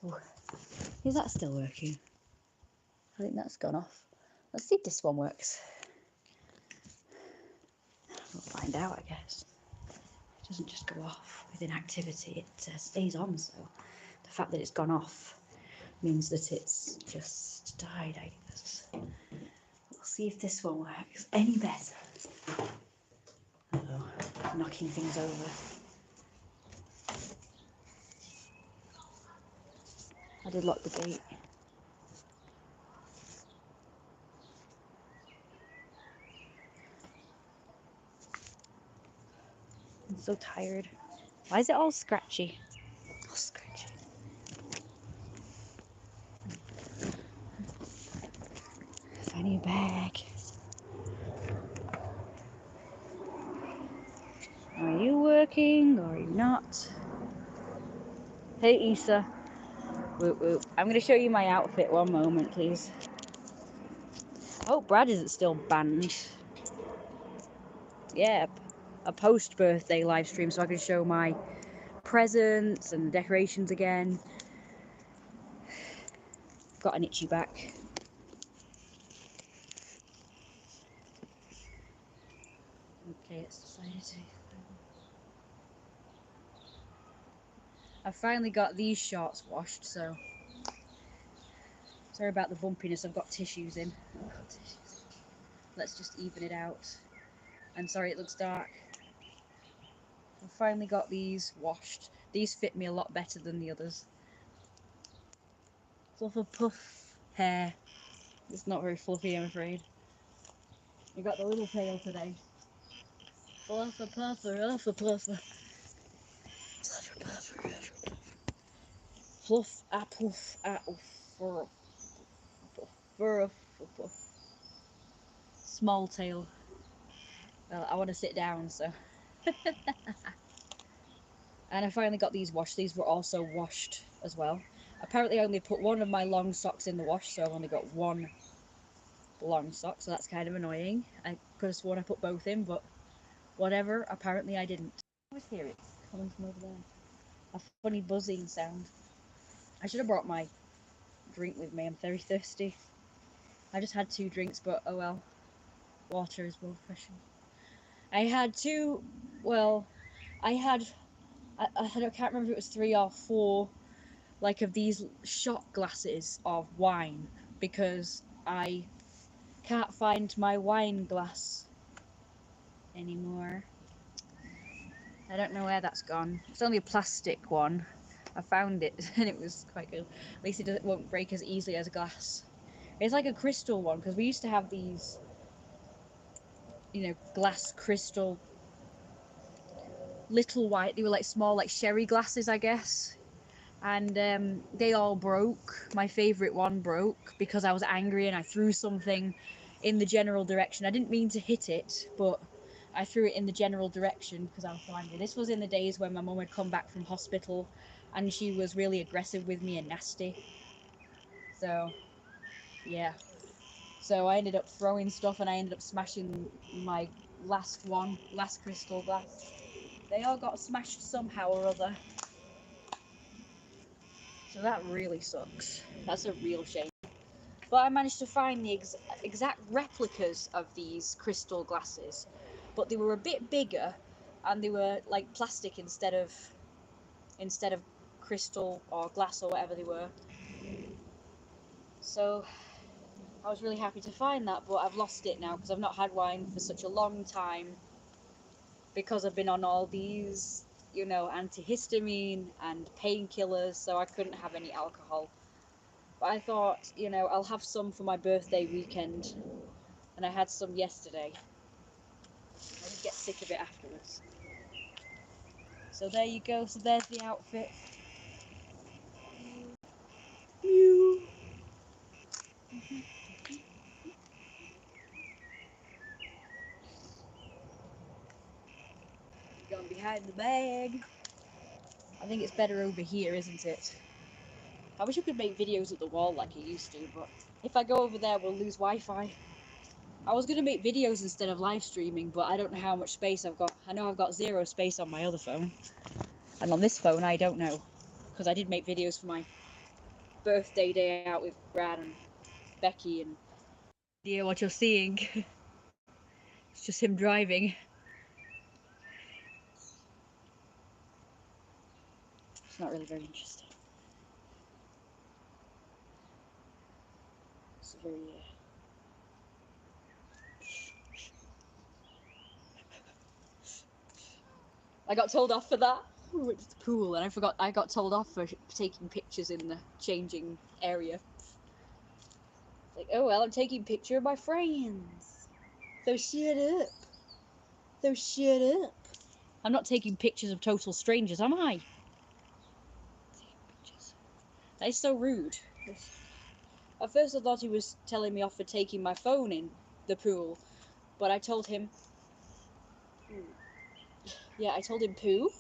Ooh. Is that still working? I think that's gone off. Let's see if this one works. We'll find out, I guess. It doesn't just go off with inactivity, it stays on, so the fact that it's gone off means that it's just died, I guess. We'll see if this one works any better. Uh-oh, knocking things over. I did lock the gate. I'm so tired. Why is it all scratchy? All scratchy. Find your bag. Are you working or are you not? Hey, Issa. Whoop whoop. I'm going to show you my outfit. One moment, please. Oh, Brad isn't still banned. Yeah, a post-birthday live stream so I can show my presents and decorations again. Got an itchy back. Okay, it's decided to. I finally got these shorts washed, so sorry about the bumpiness. I've got tissues in. Let's just even it out. I'm sorry it looks dark. I finally got these washed. These fit me a lot better than the others. Fluff of puff hair. It's not very fluffy, I'm afraid. We got the little tail today. Fluffer puffer, uffer puffer. Fluffer puffer, uffer puffer. Fluff a puff a uffer. Puff puff. Small tail. Well, I want to sit down, so. And I finally got these washed. These were also washed as well. Apparently I only put one of my long socks in the wash, so I've only got one long sock, so that's kind of annoying. I could have sworn I put both in, but whatever, apparently I didn't. I always hear it coming from over there. A funny buzzing sound. I should have brought my drink with me, I'm very thirsty. I just had 2 drinks, but oh well. Water is more refreshing. I had 2, well, I can't remember if it was 3 or 4, like, of these shot glasses of wine, because I can't find my wine glass anymore. I don't know where that's gone. It's only a plastic one. I found it and it was quite good. At least it won't break as easily as a glass. It's like a crystal one, because we used to have these, you know, glass crystal little white. They were like small, like sherry glasses, I guess. And they all broke. My favourite one broke because I was angry and I threw something in the general direction. I didn't mean to hit it, but I threw it in the general direction because I was so angry. This was in the days when my mum had come back from hospital and she was really aggressive with me and nasty. So, yeah. So I ended up throwing stuff and I ended up smashing my last crystal glass. They all got smashed somehow or other. So that really sucks. That's a real shame. But I managed to find the exact replicas of these crystal glasses, but they were a bit bigger, and they were like plastic instead of crystal or glass or whatever they were. So I was really happy to find that, but I've lost it now because I've not had wine for such a long time because I've been on all these, you know, antihistamine and painkillers, so I couldn't have any alcohol. But I thought, you know, I'll have some for my birthday weekend, and I had some yesterday. I did get sick of it afterwards. So there you go, so there's the outfit. Mew. Gone behind the bag. I think it's better over here, isn't it? I wish I could make videos at the wall like I used to, but if I go over there, we'll lose Wi-Fi. I was going to make videos instead of live streaming, but I don't know how much space I've got. I know I've got 0 space on my other phone. And on this phone, I don't know. Because I did make videos for my birthday day out with Brad and Becky, and yeah, what you're seeing, it's just him driving. It's not really very interesting. It's very I got told off for that. We went to the pool and I got told off for taking pictures in the changing area. Like, oh well, I'm taking a picture of my friends. So shut up. So shut up. I'm not taking pictures of total strangers, am I? That is so rude. At first I thought he was telling me off for taking my phone in the pool, but I told him... Yeah, I told him poo.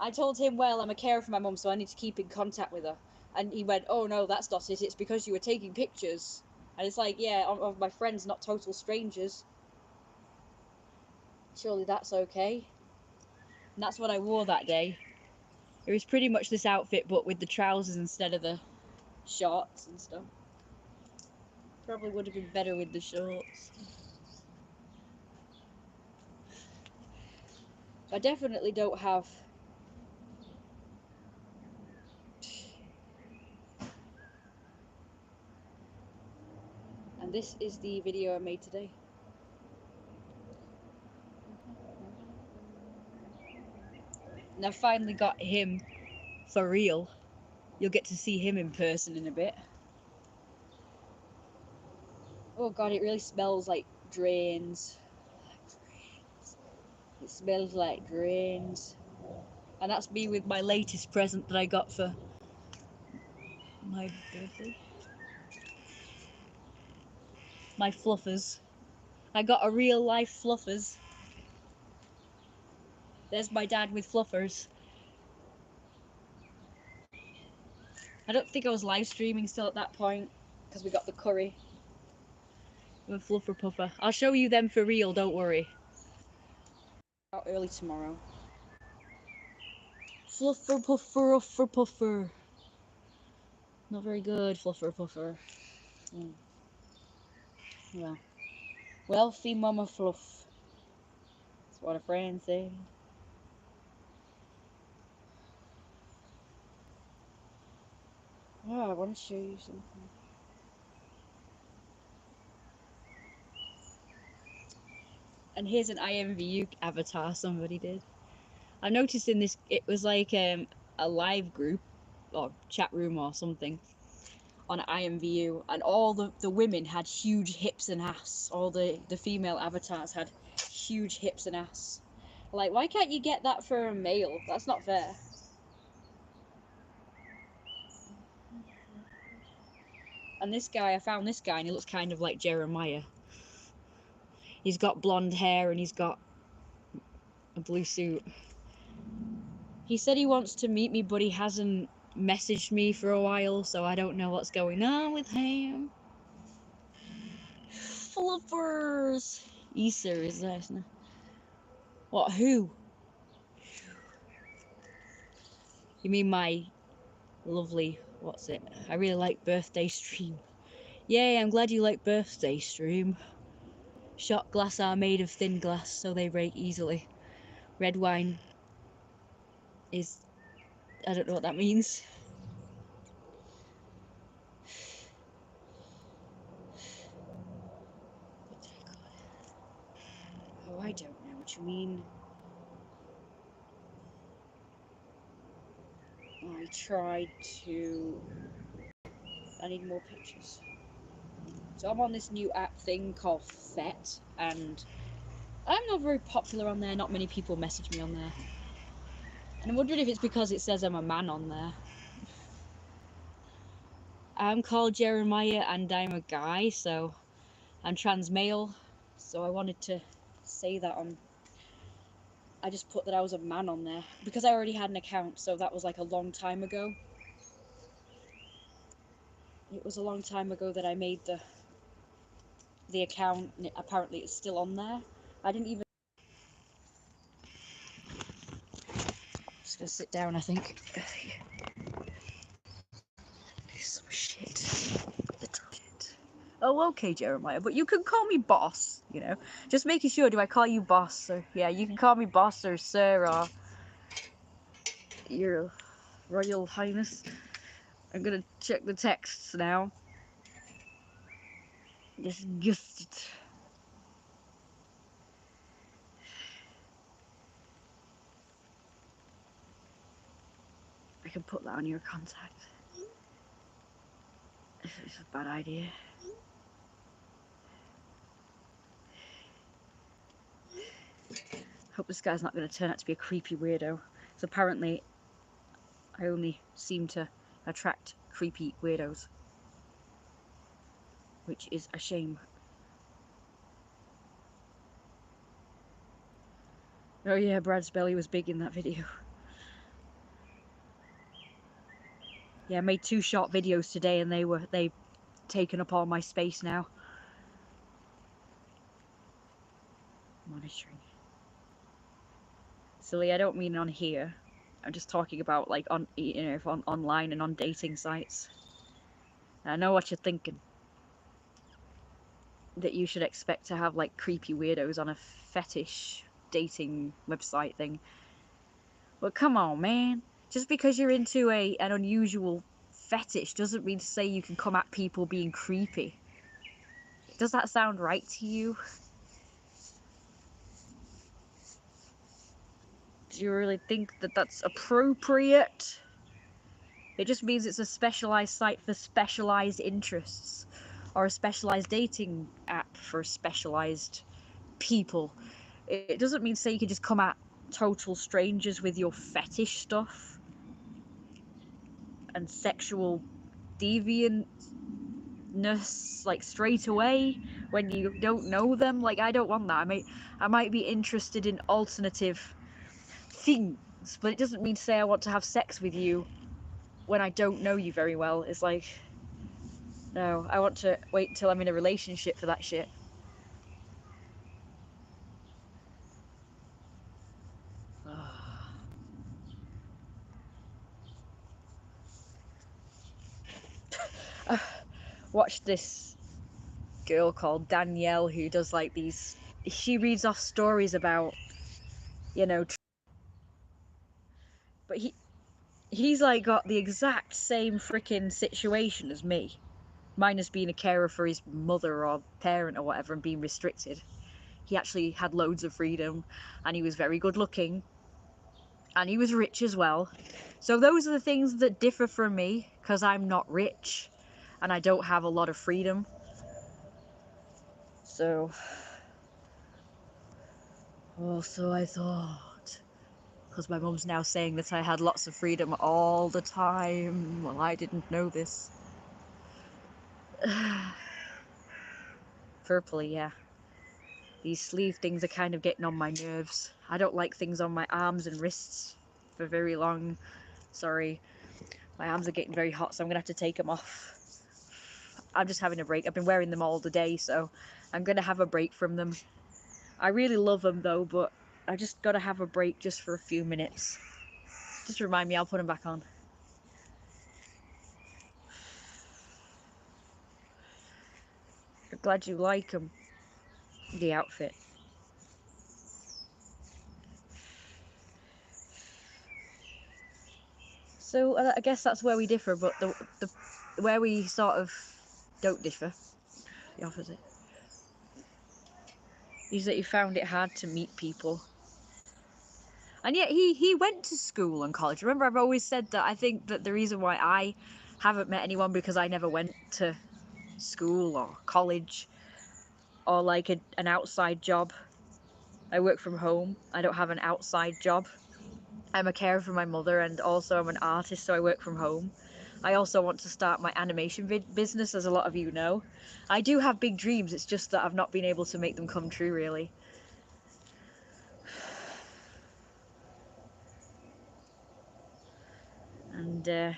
I told him, well, I'm a carer for my mum, so I need to keep in contact with her. And he went, oh no, that's not it, it's because you were taking pictures. And it's like, yeah, of my friends, not total strangers. Surely that's okay. And that's what I wore that day. It was pretty much this outfit, but with the trousers instead of the shorts and stuff. Probably would have been better with the shorts. I definitely don't have... And this is the video I made today. And I've finally got him for real. You'll get to see him in person in a bit. Oh god, it really smells like drains. It smells like drains. And that's me with my latest present that I got for my birthday. My fluffers. I got a real life fluffers. There's my dad with fluffers. I don't think I was live streaming still at that point because we got the curry. I'm a fluffer puffer. I'll show you them for real, don't worry. Out early tomorrow. Fluffer puffer uffer puffer. Not very good, fluffer puffer. Yeah. Wealthy mama fluff. That's what a friend said. Oh, I want to show you something. And here's an IMVU avatar somebody did. I noticed in this, it was like a live group or chat room or something on IMVU, and all the women had huge hips and ass. All the female avatars had huge hips and ass. Like, why can't you get that for a male? That's not fair. And this guy, I found this guy, and he looks kind of like Jeremiah. He's got blonde hair and he's got a blue suit. He said he wants to meet me, but he hasn't messaged me for a while, so I don't know what's going on with him. Flippers! Easter is there, isn't it? What, who? You mean my lovely, what's it? I really like birthday stream. Yay, I'm glad you like birthday stream. Shot glass are made of thin glass, so they break easily. Red wine is... I don't know what that means. Oh, I don't know what you mean. I tried to... I need more pictures. So I'm on this new app thing called Fet, and I'm not very popular on there. Not many people message me on there. And I'm wondering if it's because it says I'm a man on there. I'm called Jeremiah and I'm a guy, so I'm trans male. So I wanted to say that on... I just put that I was a man on there because I already had an account, so that was like a long time ago. It was a long time ago that I made the account, and apparently it's still on there. I didn't even... Just gonna sit down, I think. some shit. Little shit. Oh, okay, Jeremiah, but you can call me boss, you know. Just making sure, do I call you boss? Or, yeah, you can call me boss or sir or your Royal Highness. I'm gonna check the texts now. Disgusted. I can put that on your contact. It's a bad idea. Hope this guy's not going to turn out to be a creepy weirdo. So apparently, I only seem to attract creepy weirdos. Which is a shame. Oh yeah, Brad's belly was big in that video. Yeah, I made 2 short videos today and they've taken up all my space now. Monitoring. Silly, I don't mean on here. I'm just talking about like on, you know, on online and on dating sites. I know what you're thinking. That you should expect to have like creepy weirdos on a fetish dating website thing. But come on, man. Just because you're into an unusual fetish doesn't mean to say you can come at people being creepy. Does that sound right to you? Do you really think that that's appropriate? It just means it's a specialized site for specialized interests, or a specialized dating app for specialized people. It doesn't mean to say you can just come at total strangers with your fetish stuff and sexual deviantness like straight away when you don't know them. Like, I don't want that. I might be interested in alternative things, but it doesn't mean to say I want to have sex with you when I don't know you very well. It's like, no, I want to wait until I'm in a relationship for that shit. Watch this girl called Danielle who does like these, she reads off stories about, you know, but he's like got the exact same freaking situation as me, minus being a carer for his mother or parent or whatever and being restricted. He actually had loads of freedom and he was very good looking and he was rich as well. So those are the things that differ from me, because I'm not rich and I don't have a lot of freedom. So, oh, so I thought, because my mum's now saying that I had lots of freedom all the time. Well, I didn't know this. Purpley, yeah. These sleeve things are kind of getting on my nerves. I don't like things on my arms and wrists for very long. Sorry. My arms are getting very hot, so I'm going to have to take them off. I'm just having a break. I've been wearing them all the day, so I'm going to have a break from them. I really love them, though, but I just got to have a break just for a few minutes. Just remind me, I'll put them back on. I'm glad you like them. The outfit. So I guess that's where we differ, but the where we sort of don't differ, the opposite, is that he found it hard to meet people. And yet he went to school and college. Remember, I've always said that I think that the reason why I haven't met anyone because I never went to school or college or like an outside job. I work from home. I don't have an outside job. I'm a carer for my mother and also I'm an artist, so I work from home. I also want to start my animation business, as a lot of you know. I do have big dreams, it's just that I've not been able to make them come true, really. And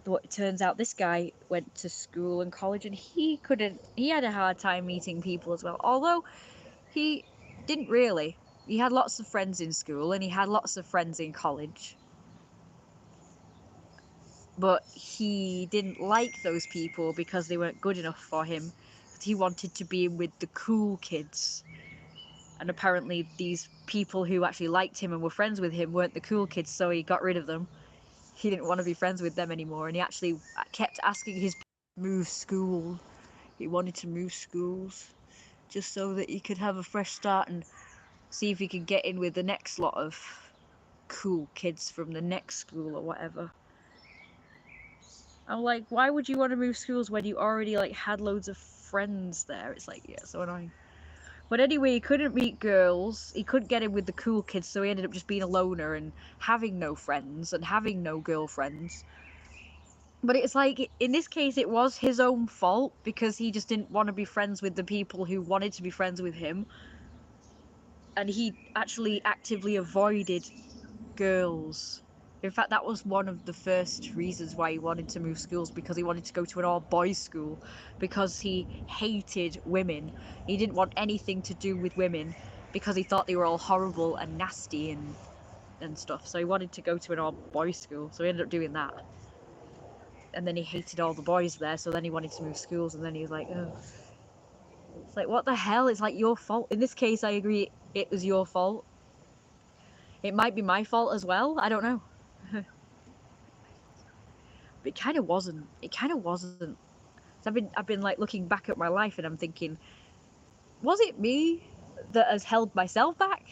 what it turns out, this guy went to school and college and he had a hard time meeting people as well. Although he didn't really. He had lots of friends in school and he had lots of friends in college. but he didn't like those people because they weren't good enough for him. He wanted to be with the cool kids. And apparently these people who actually liked him and were friends with him weren't the cool kids, so he got rid of them. He didn't want to be friends with them anymore, and he actually kept asking his move school. He wanted to move schools just so that he could have a fresh start and see if he could get in with the next lot of cool kids from the next school or whatever. I'm like, why would you want to move schools when you already like had loads of friends there? It's like, yeah, so annoying. But anyway, he couldn't meet girls. He couldn't get in with the cool kids, so he ended up just being a loner and having no friends and having no girlfriends. But it's like, in this case, it was his own fault because he just didn't want to be friends with the people who wanted to be friends with him. And he actually actively avoided girls. In fact, that was one of the first reasons why he wanted to move schools, because he wanted to go to an all-boys school, because he hated women. He didn't want anything to do with women because he thought they were all horrible and nasty and stuff. So he wanted to go to an all-boys school, so he ended up doing that. And then he hated all the boys there, so then he wanted to move schools, and then he was like, oh. It's like, what the hell? It's like your fault. In this case, I agree, it was your fault. It might be my fault as well, I don't know. But it kind of wasn't. It kind of wasn't. So I've been like looking back at my life and I'm thinking, was it me that has held myself back?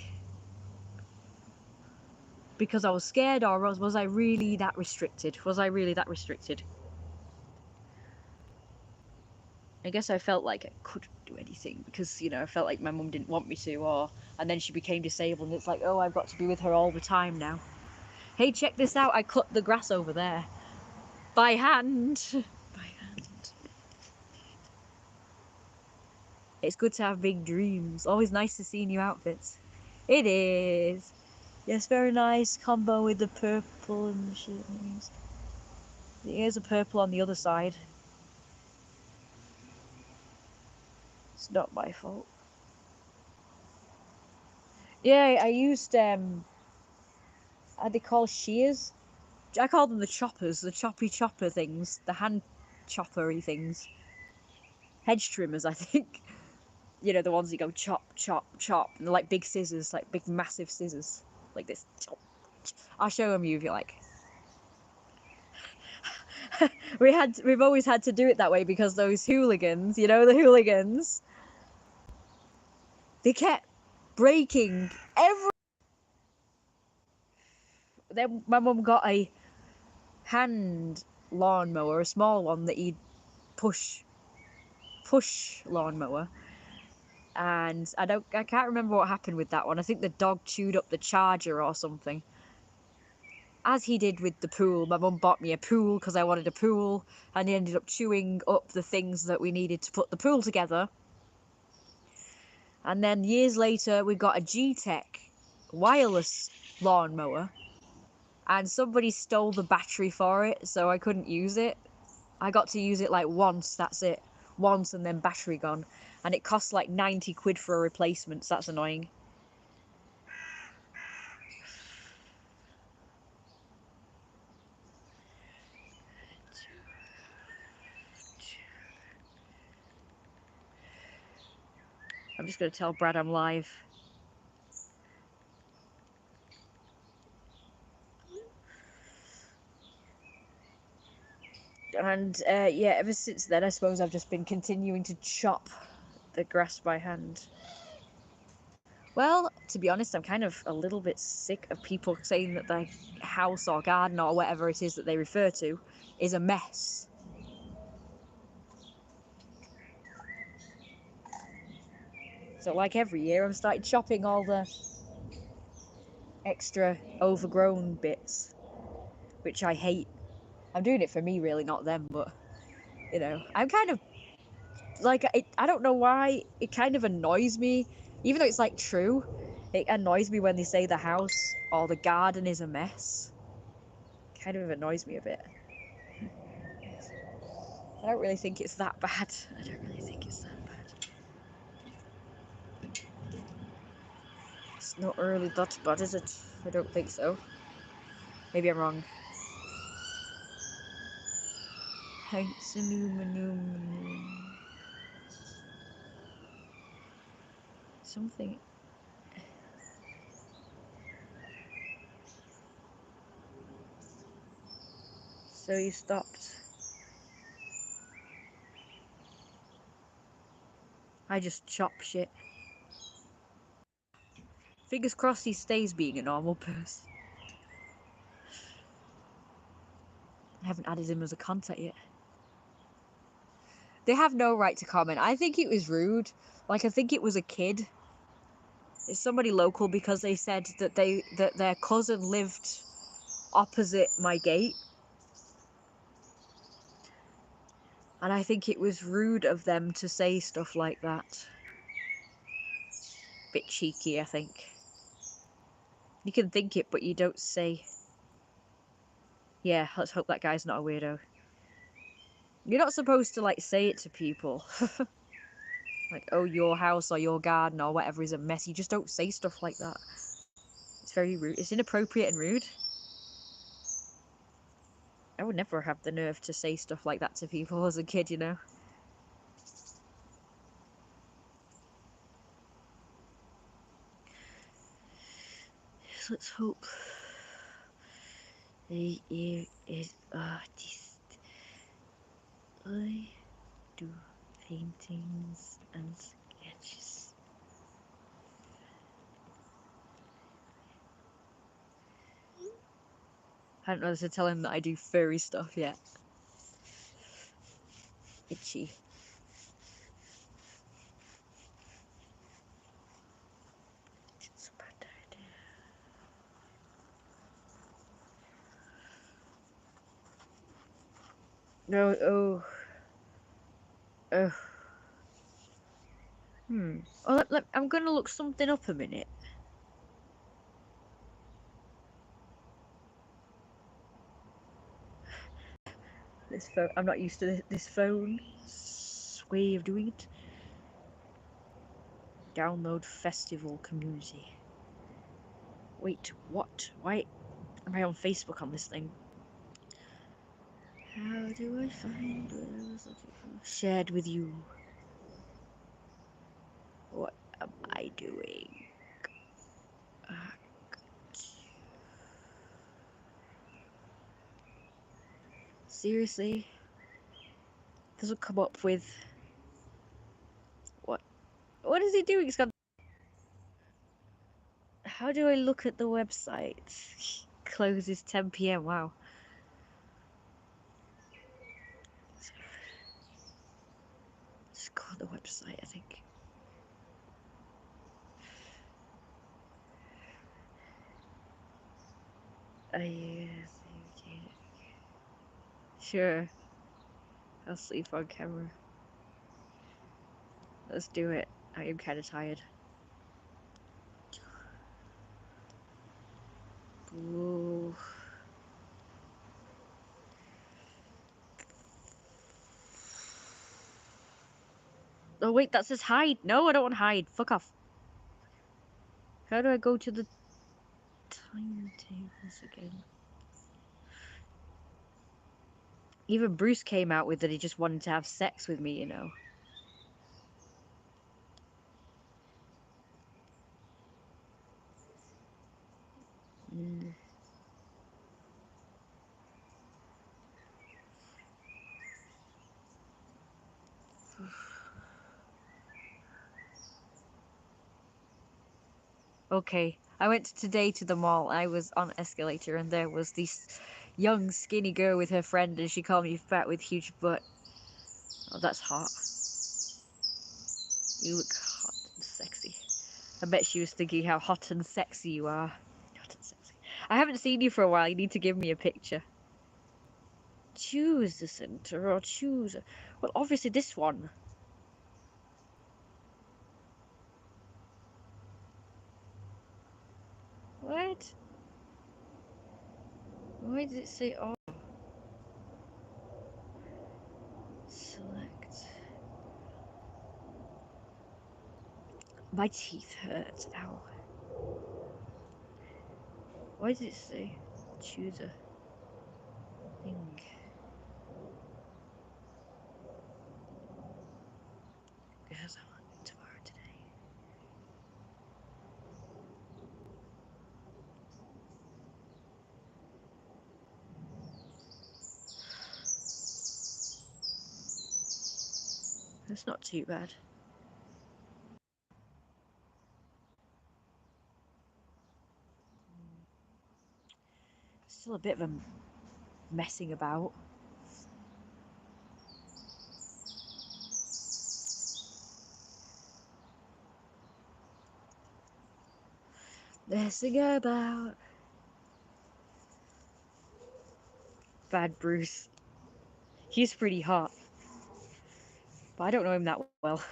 Because I was scared, or was I really that restricted? Was I really that restricted? I guess I felt like I couldn't do anything because, you know, I felt like my mum didn't want me to, and then she became disabled and it's like, oh, I've got to be with her all the time now. Hey, check this out, I cut the grass over there. By hand. By hand. It's good to have big dreams. Always nice to see new outfits. It is. Yes, very nice combo with the purple and the shit. Here's a purple on the other side. It's not my fault. Yeah, I used how they call shears? I call them the choppers, the choppy chopper things, the hand choppery things. Hedge trimmers, I think. You know, the ones that go chop, chop, chop, and they're like big scissors, like big massive scissors, like this. I'll show them you if you like. We've always had to do it that way because those hooligans, you know, the hooligans, they kept breaking every. Then my mum got a hand lawnmower, a small one that you'd push lawnmower, and I can't remember what happened with that one. I think the dog chewed up the charger or something. As he did with the pool, my mum bought me a pool because I wanted a pool, and he ended up chewing up the things that we needed to put the pool together. And then years later, we got a G-Tech wireless lawnmower, and somebody stole the battery for it, so I couldn't use it. I got to use it like once, that's it. Once, and then battery gone. And it costs like 90 quid for a replacement, so that's annoying. I'm just going to tell Brad I'm live. And yeah, ever since then, I suppose I've just been continuing to chop the grass by hand. Well, to be honest, I'm kind of a little bit sick of people saying that their house or garden or whatever it is that they refer to is a mess. So like every year, I'm starting chopping all the extra overgrown bits, which I hate. I'm doing it for me, really, not them, but, you know, I'm kind of, like, I don't know why, it kind of annoys me, even though it's, like, true, it annoys me when they say the house or the garden is a mess. It kind of annoys me a bit. I don't really think it's that bad. I don't really think it's that bad. It's not really that bad, is it? I don't think so. Maybe I'm wrong. Something. So you stopped. I just chop shit. Fingers crossed he stays being a normal person. I haven't added him as a contact yet. They have no right to comment. I think it was rude. Like, I think it was a kid. It's somebody local because they said that their cousin lived opposite my gate. And I think it was rude of them to say stuff like that. Bit cheeky, I think. You can think it, but you don't say. Yeah, let's hope that guy's not a weirdo. You're not supposed to, like, say it to people. Like, oh, your house or your garden or whatever is a mess. You just don't say stuff like that. It's very rude. It's inappropriate and rude. I would never have the nerve to say stuff like that to people as a kid, you know? Let's hope the ear is artist. I do paintings and sketches. I don't know to tell him that I do furry stuff yet. Itchy. It's a bad idea. No, oh. Oh. Oh, I'm gonna look something up a minute. This phone, I'm not used to this phone way of doing it. Download festival community. Wait, what? Why am I on Facebook on this thing? How do I find what I was looking for? Shared with you. What am I doing? Seriously? Doesn't come up with... What is he doing? It's got... How do I look at the website? Closes 10 PM, wow. Just go on the website, I think. Sure. I'll sleep on camera. Let's do it. I am kind of tired. Ooh. Oh wait, that says hide. No, I don't want to hide. Fuck off. How do I go to the timetables again? Even Bruce came out with that he just wanted to have sex with me, you know. Okay, I went today to the mall. I was on an escalator and there was this young skinny girl with her friend and she called me fat with huge butt. Oh, that's hot. You look hot and sexy. I bet she was thinking how hot and sexy you are. Hot and sexy. I haven't seen you for a while. You need to give me a picture. Choose the center or choose... Well, obviously this one. What? Why did it say oh? Select. My teeth hurt. Ow. Why did it say choose a thing? Yes, I'm on tomorrow today. It's not too bad. Still a bit of a messing about. Messing about. Bad Bruce. He's pretty hot. But I don't know him that well.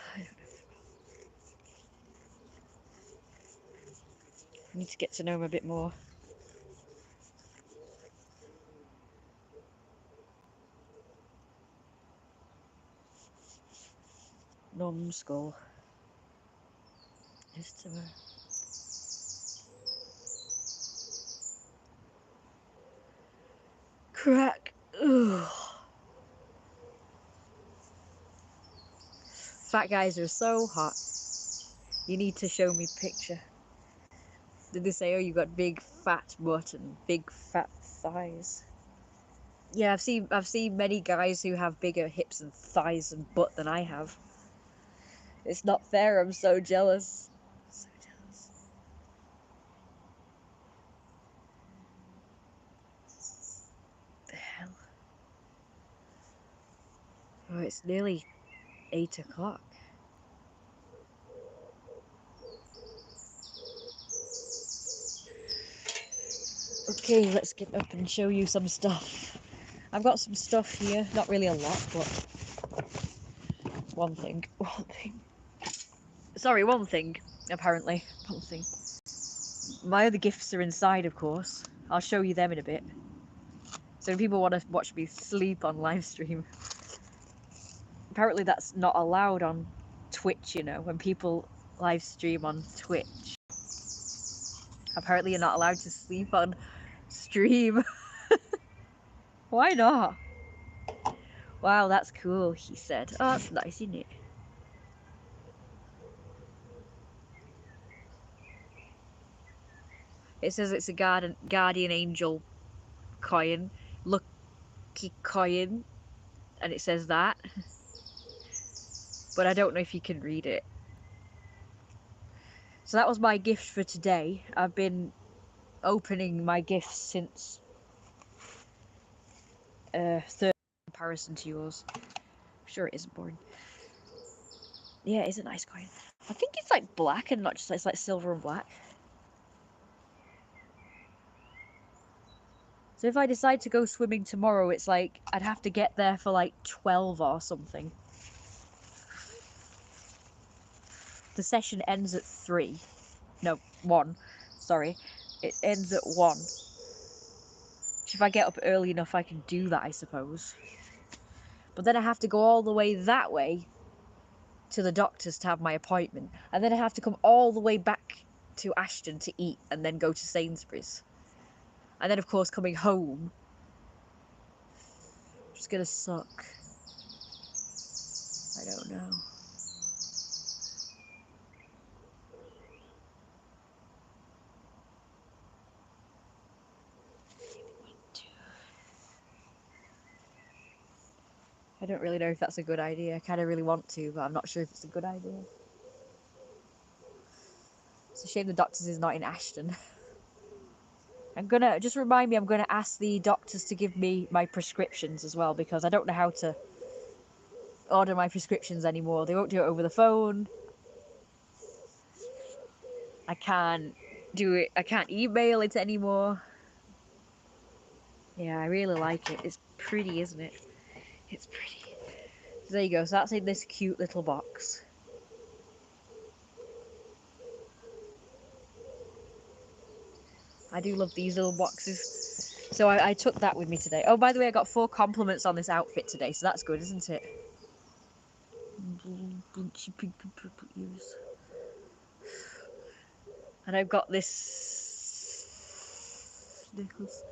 I need to get to know him a bit more. Numbskull. Just crack. Ugh. Fat guys are so hot. You need to show me picture. Did they say, oh, you got big fat butt and big fat thighs? Yeah, I've seen many guys who have bigger hips and thighs and butt than I have. It's not fair. I'm so jealous. So jealous. The hell? Oh, it's nearly 8 o'clock. Okay, let's get up and show you some stuff. I've got some stuff here. Not really a lot, but one thing. Sorry, one thing, apparently. One thing. My other gifts are inside, of course. I'll show you them in a bit. So if people want to watch me sleep on live stream. Apparently that's not allowed on Twitch, you know, when people live stream on Twitch. Apparently you're not allowed to sleep on stream. Why not? Wow, that's cool, he said. Oh, that's nice, isn't it? It says it's a guardian angel coin. Lucky coin. And it says that. But I don't know if you can read it. So that was my gift for today. I've been opening my gifts since third comparison to yours. I'm sure it isn't boring. Yeah, it is a nice coin. I think it's like black and not just, it's like silver and black. So if I decide to go swimming tomorrow, it's like I'd have to get there for like 12 or something. The session ends at 3. No, 1. Sorry. It ends at 1. If I get up early enough, I can do that, I suppose. But then I have to go all the way that way to the doctor's to have my appointment. And then I have to come all the way back to Ashton to eat and then go to Sainsbury's. And then, of course, coming home. It's gonna suck. I don't know. I don't really know if that's a good idea. I kind of really want to, but I'm not sure if it's a good idea. It's a shame the doctor's is not in Ashton. I'm gonna, just remind me, I'm gonna ask the doctors to give me my prescriptions as well, because I don't know how to order my prescriptions anymore. They won't do it over the phone. I can't do it, I can't email it anymore. Yeah, I really like it. It's pretty, isn't it? It's pretty. So there you go. So that's in this cute little box. I do love these little boxes. So I took that with me today. Oh, by the way, I got 4 compliments on this outfit today, so that's good, isn't it? Bunchy pink and purple ears. And I've got this necklace.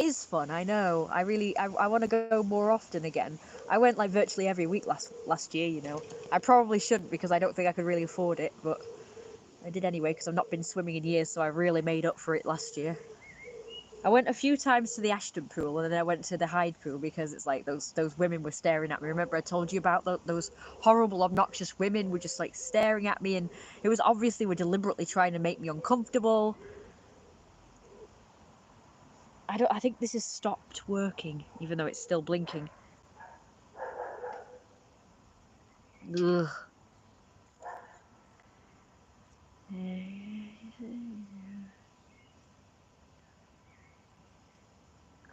is fun, I know. I want to go more often again. I went like virtually every week last year, you know. I probably shouldn't because I don't think I could really afford it, but I did anyway because I've not been swimming in years, so I really made up for it last year. I went a few times to the Ashton pool, and then I went to the Hyde pool because it's like those women were staring at me. Remember I told you about those horrible, obnoxious women were just like staring at me, and it was obviously were deliberately trying to make me uncomfortable. I think this has stopped working, even though it's still blinking. Ugh.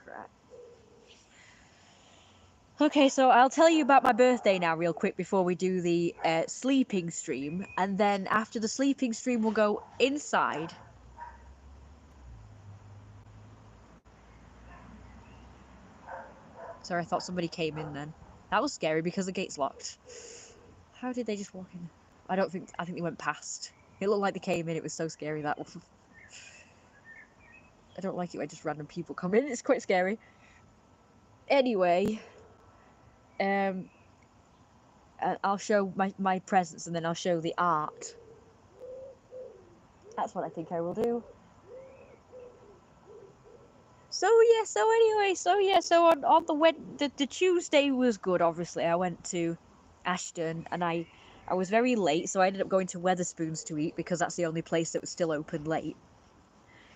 Crap. Okay, so I'll tell you about my birthday now real quick before we do the sleeping stream, and then after the sleeping stream we'll go inside. Sorry, I thought somebody came in then. That was scary because the gate's locked. How did they just walk in? I think they went past. It looked like they came in. It was so scary, that one. I don't like it when just random people come in. It's quite scary. Anyway, I'll show my presents and then I'll show the art. That's what I think I will do. So on the Tuesday was good. Obviously, I went to Ashton and I was very late, so I ended up going to Weatherspoons to eat because that's the only place that was still open late.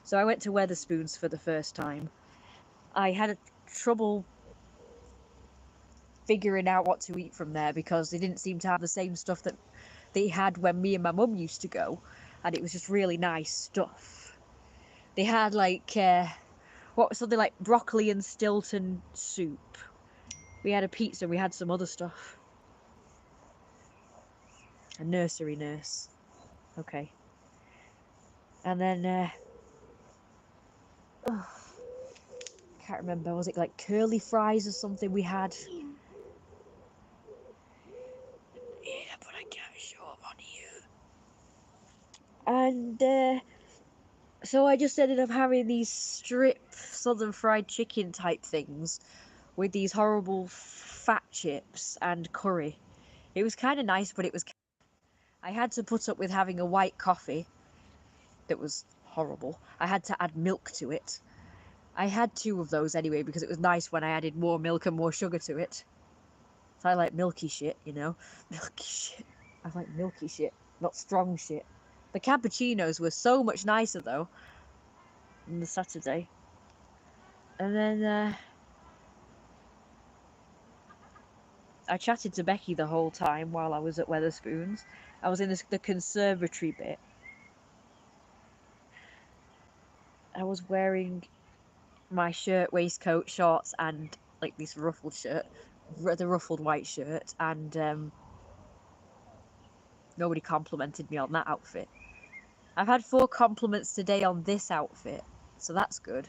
So I went to Weatherspoons for the first time. I had trouble figuring out what to eat from there because they didn't seem to have the same stuff that they had when me and my mum used to go, and it was just really nice stuff. They had like something like broccoli and Stilton soup. We had a pizza, we had some other stuff. A nursery nurse. Okay. And then can't remember, was it like curly fries or something we had? Yeah, but I can't show them on here. And so I just ended up having these strip southern fried chicken type things with these horrible fat chips and curry. It was kind of nice, but I had to put up with having a white coffee that was horrible. I had to add milk to it. I had 2 of those anyway because it was nice when I added more milk and more sugar to it. So I like milky shit, you know? Milky shit. I like milky shit, not strong shit. The cappuccinos were so much nicer though on the Saturday. And then I chatted to Becky the whole time while I was at Weatherspoons. I was in the conservatory bit. I was wearing my shirt, waistcoat, shorts, and like this ruffled shirt, the ruffled white shirt, and nobody complimented me on that outfit. I've had 4 compliments today on this outfit, so that's good.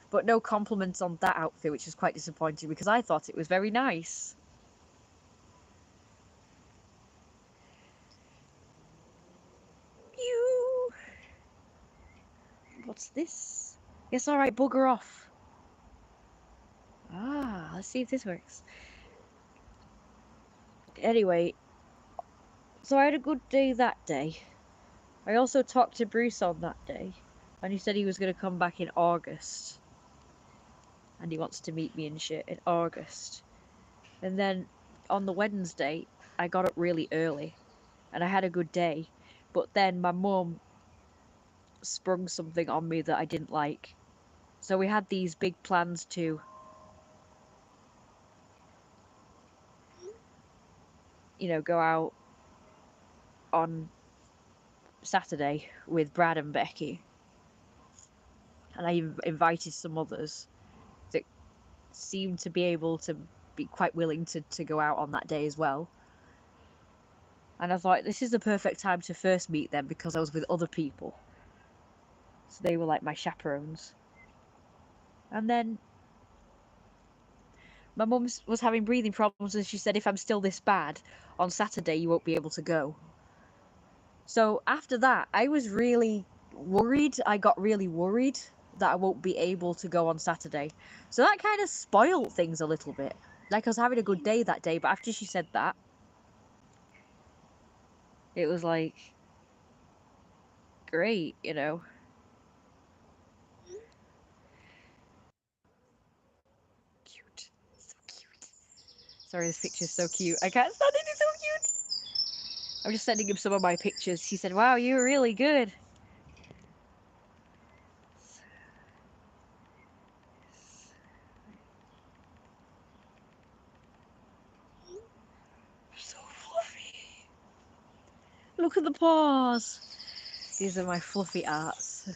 But no compliments on that outfit, which is quite disappointing because I thought it was very nice. What's this? Yes, alright, bugger off. Ah, let's see if this works. Anyway, so I had a good day that day. I also talked to Bruce on that day, and he said he was going to come back in August. And he wants to meet me and shit in August. And then on the Wednesday, I got up really early, and I had a good day. But then my mum sprung something on me that I didn't like. So we had these big plans to go out on Saturday with Brad and Becky. And I invited some others that seemed to be able to be quite willing to go out on that day as well. And I thought, this is the perfect time to first meet them because I was with other people. So they were like my chaperones. And then my mum was having breathing problems and she said, if I'm still this bad, on Saturday you won't be able to go. So after that, I was really worried. I got really worried that I won't be able to go on Saturday. So that kind of spoiled things a little bit. Like, I was having a good day that day, but after she said that, it was like, great, you know. Cute. So cute. Sorry, this picture's so cute. I can't stand it, it's so cute. I'm just sending him some of my pictures. He said, wow, you were really good. So fluffy. Look at the paws. These are my fluffy arts.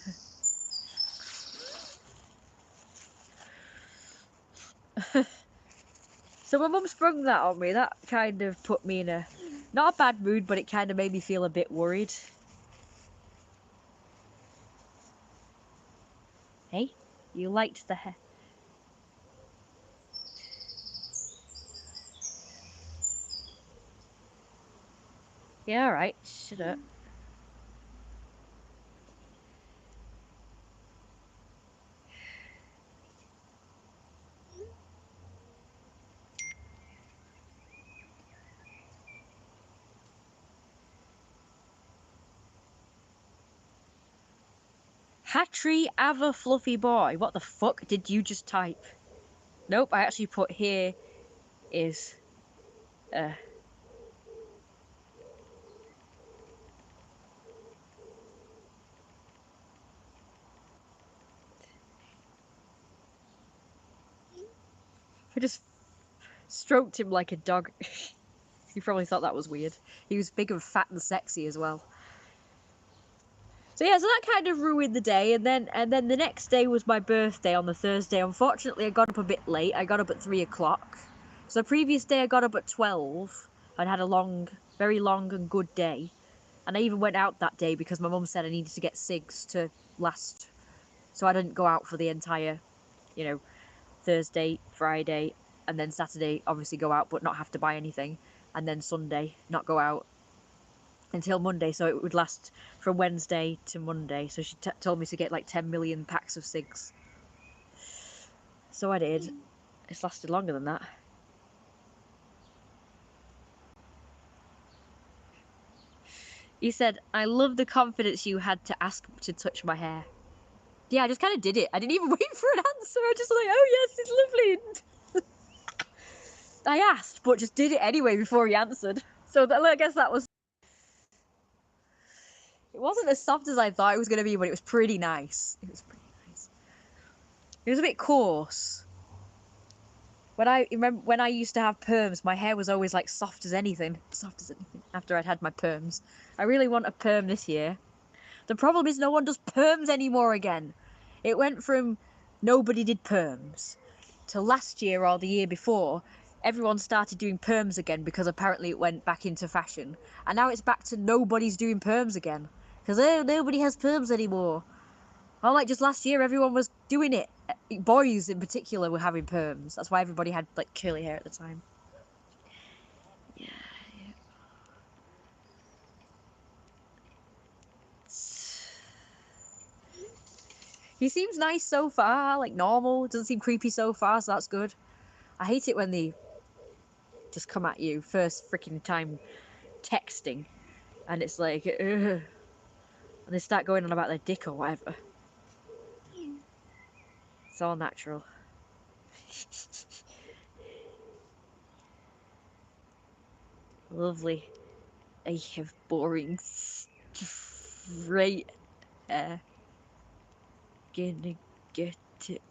So my mum sprung that on me. That kind of put me in a, not a bad mood, but it kind of made me feel a bit worried. Hey, you liked the hair. Yeah, alright, shut up. Hatchery Ava Fluffy Boy. What the fuck did you just type? Nope, I actually put here is I just stroked him like a dog. You probably thought that was weird. He was big and fat and sexy as well. So yeah, so that kind of ruined the day, and then the next day was my birthday on the Thursday. Unfortunately, I got up a bit late. I got up at 3 o'clock. So the previous day I got up at 12. I'd had a long, very long and good day. And I even went out that day because my mum said I needed to get cigs to last. So I didn't go out for the entire, you know, Thursday, Friday, and then Saturday obviously go out but not have to buy anything. And then Sunday, not go out until Monday, so it would last from Wednesday to Monday. So she told me to get like 10 million packs of cigs. So I did. It's lasted longer than that. He said, I love the confidence you had to ask to touch my hair. Yeah, I just kind of did it. I didn't even wait for an answer. I just like, oh yes, it's lovely. I asked, but just did it anyway before he answered. So that, I guess that was... It wasn't as soft as I thought it was going to be, but it was pretty nice. It was pretty nice. It was a bit coarse. When I remember when I used to have perms, my hair was always like soft as anything. Soft as anything after I'd had my perms. I really want a perm this year. The problem is no one does perms anymore again. It went from nobody did perms to last year or the year before. Everyone started doing perms again because apparently it went back into fashion. And now it's back to nobody's doing perms again. Because nobody has perms anymore. Well, like just last year, everyone was doing it. Boys in particular were having perms. That's why everybody had like curly hair at the time. Yeah. He seems nice so far, like normal. Doesn't seem creepy so far, so that's good. I hate it when they just come at you first freaking time texting, and it's like, ugh, and they start going on about their dick or whatever. It's all natural. Lovely. I have boring, straight hair. Gonna get it.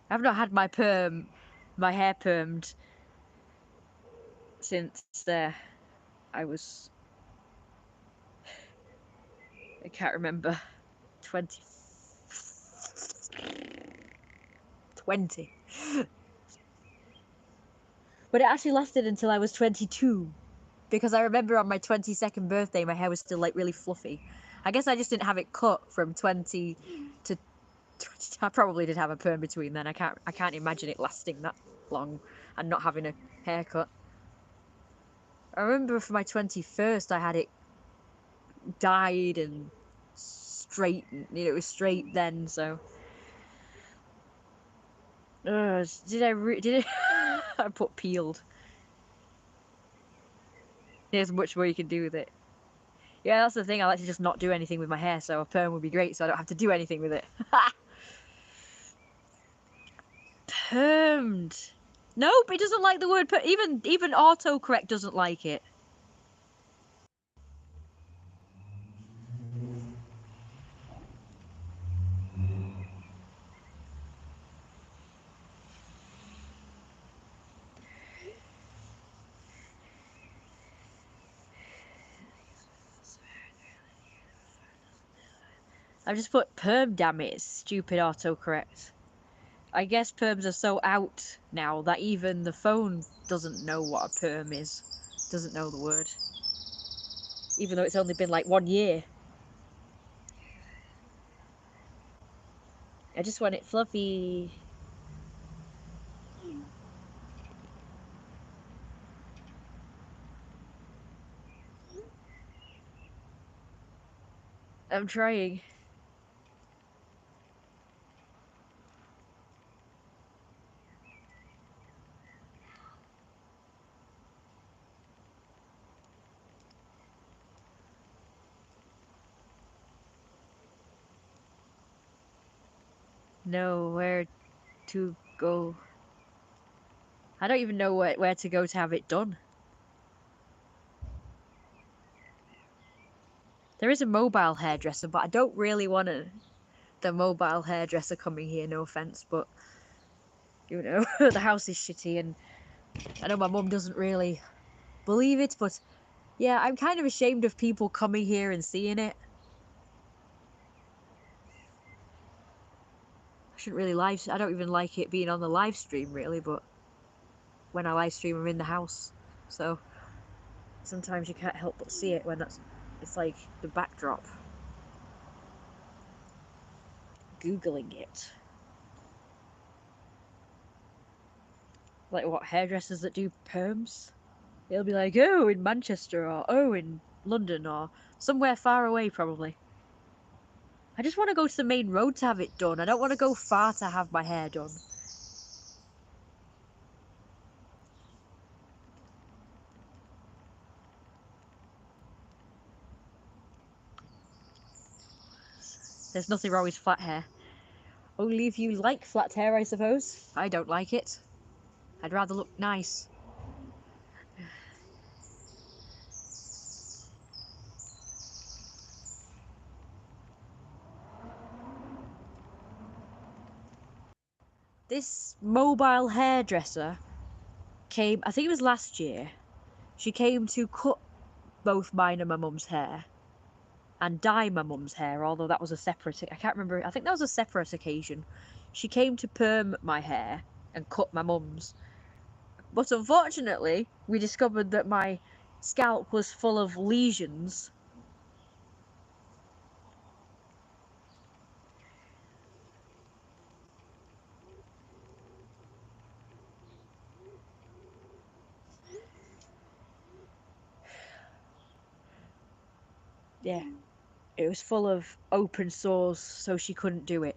I've not had my hair permed since I was, I can't remember, 20. But it actually lasted until I was 22. Because I remember on my 22nd birthday, my hair was still like really fluffy. I guess I just didn't have it cut from 20 to 20. I probably did have a perm between then. I can't imagine it lasting that long and not having a haircut. I remember for my 21st, I had it dyed and straight. It was straight then. So, did I I put peeled. There's much more you can do with it. Yeah, that's the thing. I like to just not do anything with my hair, so a perm would be great, so I don't have to do anything with it. Permed. Nope, it doesn't like the word even autocorrect doesn't like it. I've just put perm, damn it, stupid autocorrect. I guess perms are so out now that even the phone doesn't know what a perm is. Doesn't know the word. Even though it's only been like 1 year. I just want it fluffy. I'm trying. Know where to go. I don't even know where to go to have it done. There is a mobile hairdresser, but I don't really want the mobile hairdresser coming here, no offense, but you know, the house is shitty and I know my mum doesn't really believe it, but yeah, I'm kind of ashamed of people coming here and seeing it. I shouldn't really I don't even like it being on the live stream really, but when I live stream I'm in the house, so sometimes you can't help but see it when it's like the backdrop. Googling it. Like what, hairdressers that do perms? They'll be like, oh, in Manchester, or oh, in London, or somewhere far away probably. I just want to go to the main road to have it done. I don't want to go far to have my hair done. There's nothing wrong with flat hair. Only if you like flat hair, I suppose. I don't like it. I'd rather look nice. This mobile hairdresser came, I think it was last year. She came to cut both mine and my mum's hair and dye my mum's hair, although that was a separate, I can't remember, I think that was a separate occasion. She came to perm my hair and cut my mum's. But unfortunately, we discovered that my scalp was full of lesions. Yeah, it was full of open sores, so she couldn't do it.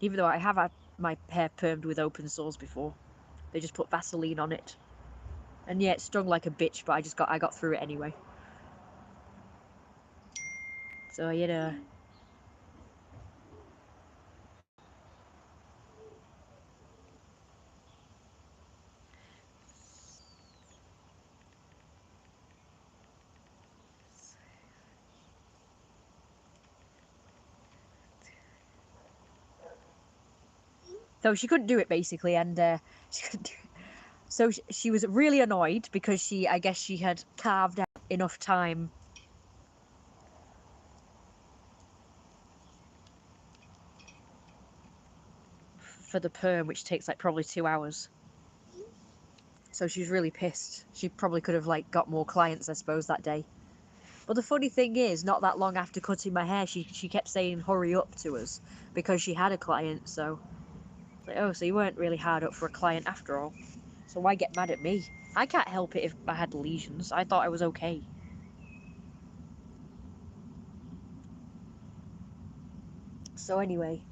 Even though I have had my hair permed with open sores before. They just put Vaseline on it. And yeah, it stung like a bitch, but I got through it anyway. So, you know. So she couldn't do it basically, and she couldn't do it. So she was really annoyed because I guess she had carved out enough time for the perm, which takes like probably 2 hours. So she was really pissed. She probably could have like got more clients, I suppose, that day. But the funny thing is, not that long after cutting my hair, she kept saying hurry up to us because she had a client. So, like, oh, so you weren't really hard up for a client after all. So why get mad at me? I can't help it if I had lesions. I thought I was okay. So anyway,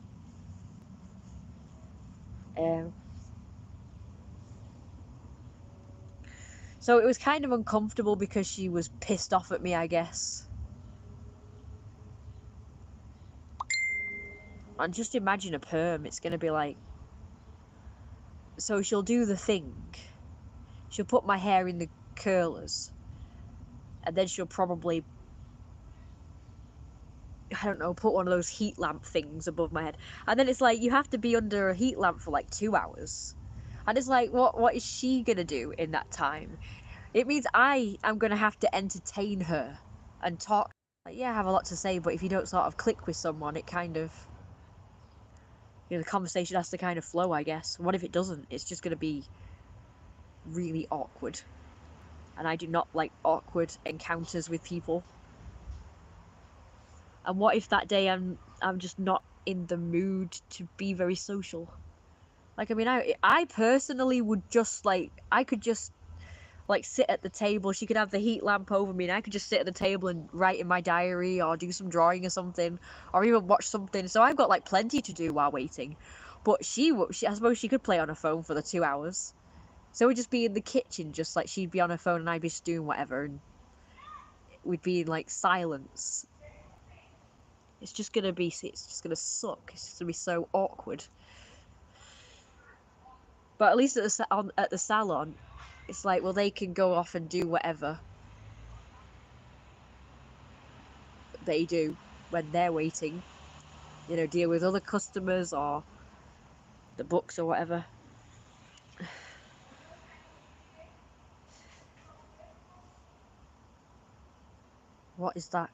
um, so it was kind of uncomfortable because she was pissed off at me, I guess. And just imagine a perm. It's gonna be like, so she'll do the thing. She'll put my hair in the curlers, and then she'll probably, I don't know, put one of those heat lamp things above my head. And then it's like, you have to be under a heat lamp for like 2 hours. And it's like, what is she gonna do in that time? It means I am gonna have to entertain her and talk. Like, yeah, I have a lot to say, but if you don't sort of click with someone, it kind of, you know, the conversation has to kind of flow, I guess. What if it doesn't? It's just gonna be really awkward. And I do not like awkward encounters with people. And what if that day I'm just not in the mood to be very social? Like, I mean, I personally would just like, I could just like sit at the table. She could have the heat lamp over me, and I could just sit at the table and write in my diary or do some drawing or something, or even watch something. So I've got like plenty to do while waiting. But she I suppose she could play on her phone for the 2 hours. So we'd just be in the kitchen, just like she'd be on her phone and I'd be just doing whatever, and we'd be in like silence. It's just gonna suck. It's just gonna be so awkward. But at least at the salon, it's like, well, they can go off and do whatever they do when they're waiting. You know, deal with other customers or the books or whatever. What is that?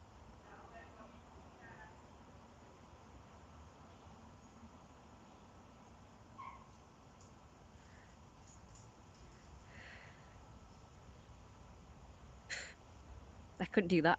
I couldn't do that.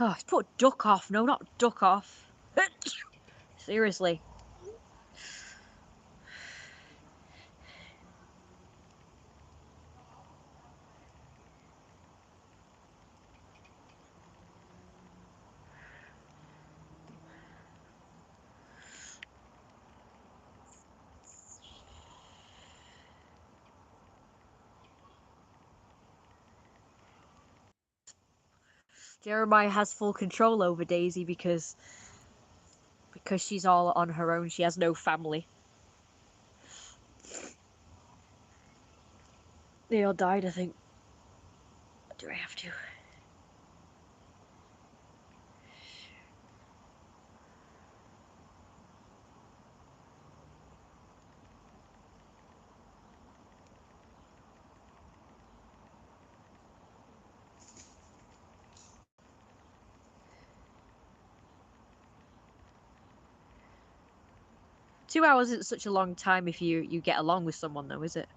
Oh, it's put duck off. No, not duck off. Seriously. 'Jeremiah has full control over Daisy because she's all on her own. She has no family. They all died, I think. Do I have to? 2 hours isn't such a long time if you get along with someone, though, is it?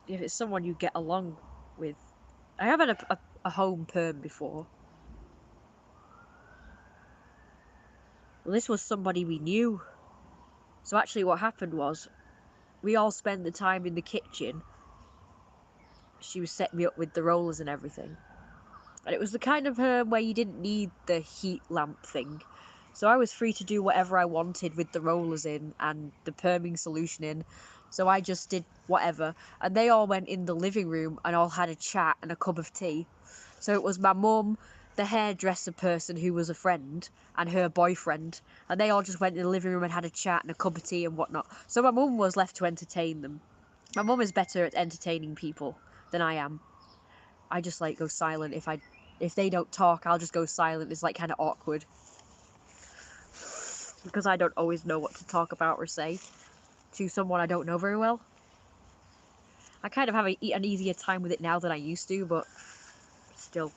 If it's someone you get along with. I have had a home perm before. Well, this was somebody we knew. So actually what happened was, we all spent the time in the kitchen. She was setting me up with the rollers and everything. And it was the kind of perm where you didn't need the heat lamp thing. So I was free to do whatever I wanted with the rollers in and the perming solution in. So I just did whatever. And they all went in the living room and all had a chat and a cup of tea. So it was my mum, the hairdresser person who was a friend and her boyfriend, and they all just went in the living room and had a chat and a cup of tea and whatnot. So my mum was left to entertain them. My mum is better at entertaining people than I am. I just like go silent. If they don't talk, I'll just go silent. It's like kind of awkward because I don't always know what to talk about or say to someone I don't know very well. I kind of have an easier time with it now than I used to, but still.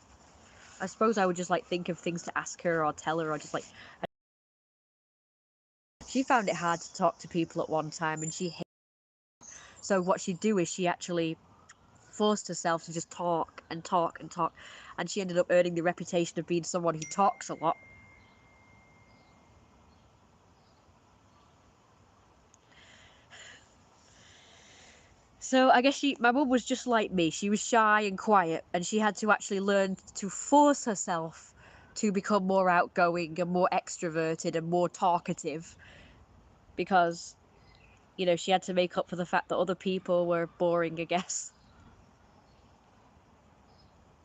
I suppose I would just like think of things to ask her or tell her, or just like. She found it hard to talk to people at one time, and she hated it. So what she'd do is she actually forced herself to just talk and talk and talk, and she ended up earning the reputation of being someone who talks a lot. So I guess my mum was just like me. She was shy and quiet, and she had to actually learn to force herself to become more outgoing and more extroverted and more talkative, because, you know, she had to make up for the fact that other people were boring, I guess.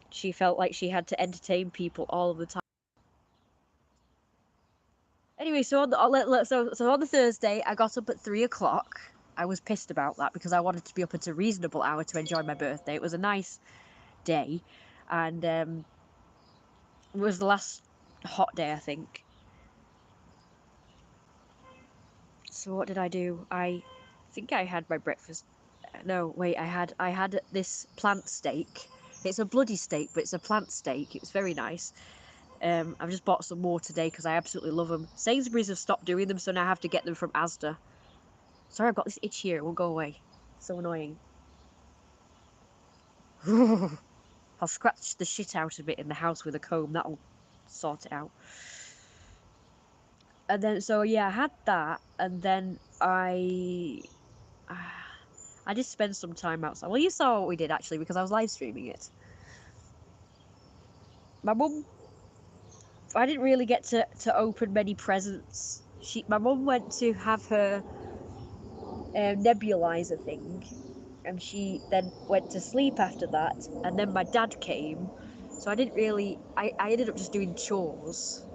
She felt like she had to entertain people all of the time. Anyway, so on the Thursday, I got up at 3 o'clock. I was pissed about that because I wanted to be up at a reasonable hour to enjoy my birthday. It was a nice day, and it was the last hot day, I think. So what did I do? I think I had my breakfast. No, wait, I had this plant steak. It's a bloody steak, but it's a plant steak. It was very nice. I've just bought some more today because I absolutely love them. Sainsbury's have stopped doing them, so now I have to get them from Asda. Sorry, I've got this itch here. It won't go away. So annoying. I'll scratch the shit out of it in the house with a comb. That'll sort it out. And then, so yeah, I had that, and then I did spend some time outside. Well, you saw what we did actually because I was live streaming it. My mum, I didn't really get to open many presents. My mum went to have her nebulizer thing, and she then went to sleep after that, and then my dad came, so I didn't really, I ended up just doing chores,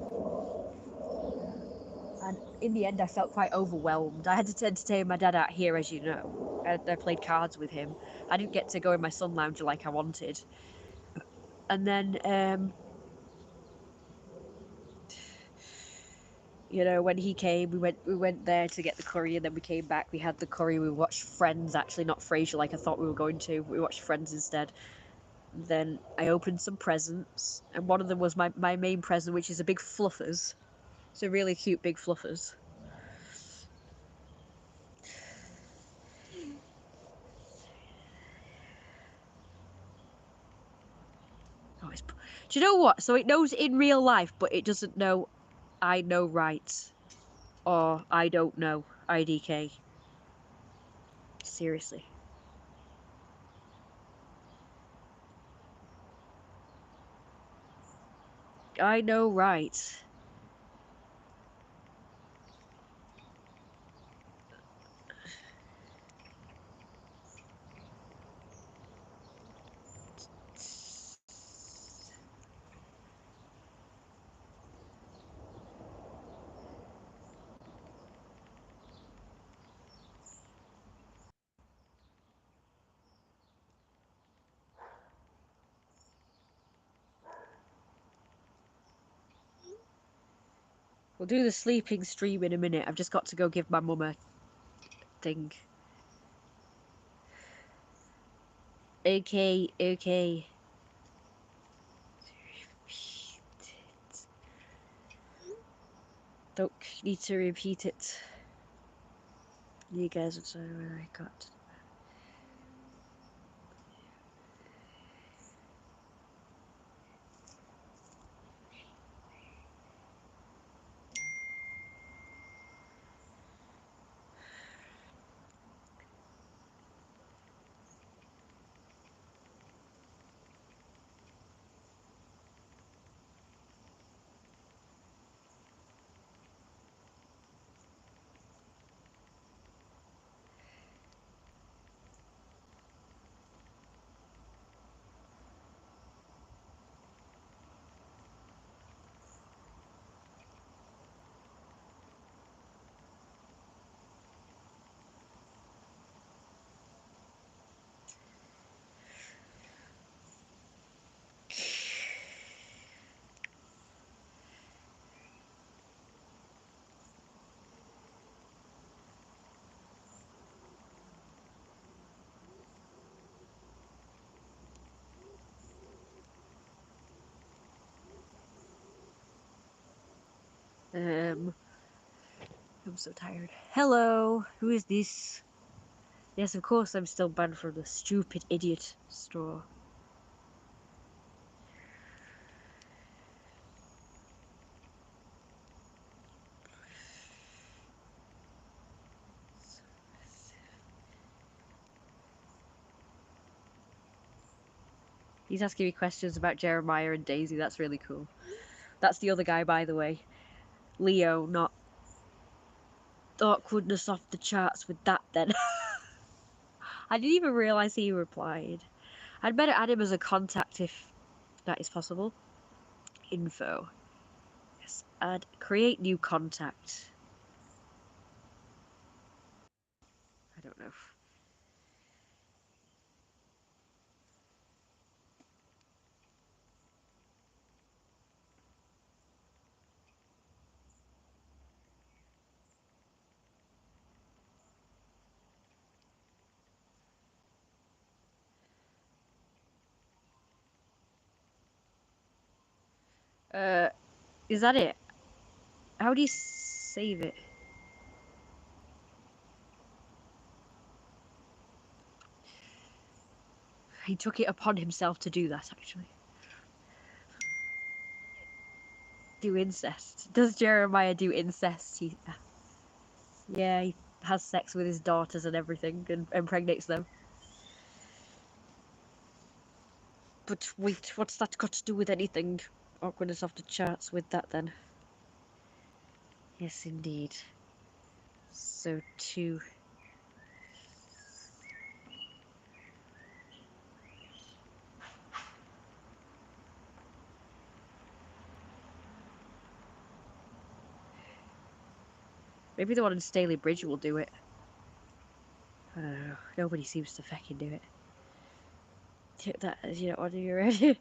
and in the end I felt quite overwhelmed. I had to entertain my dad out here, as you know. I played cards with him. I didn't get to go in my sun lounger like I wanted. And then you know, when he came, we went there to get the curry, and then we came back, we had the curry, we watched Friends, actually not Frasier like I thought we were going to. We watched Friends instead. Then I opened some presents, and one of them was my main present, which is a big fluffers. It's a really cute big fluffers. Oh, do you know what? So it knows in real life, but it doesn't know I know right. Or I don't know. IDK. Seriously. I know right. We'll do the sleeping stream in a minute. I've just got to go give my mum a thing. Okay, okay. Don't need to repeat it. You guys have said where I got. I'm so tired. Hello, who is this? Yes, of course I'm still banned from the stupid idiot store. He's asking me questions about Jeremiah and Daisy. That's really cool. That's the other guy, by the way. Leo, not awkwardness off the charts with that then. I didn't even realise he replied. I'd better add him as a contact if that is possible. Info. Yes, add, create new contact. I don't know. Is that it? How do you save it? He took it upon himself to do that, actually. Do incest. Does Jeremiah do incest? Yeah, he has sex with his daughters and everything and impregnates them. But wait, what's that got to do with anything? Awkwardness off the charts with that then. Yes, indeed. So, two. Maybe the one in Staley Bridge will do it. I don't know. Nobody seems to fucking do it. Take that as you don't want to do already.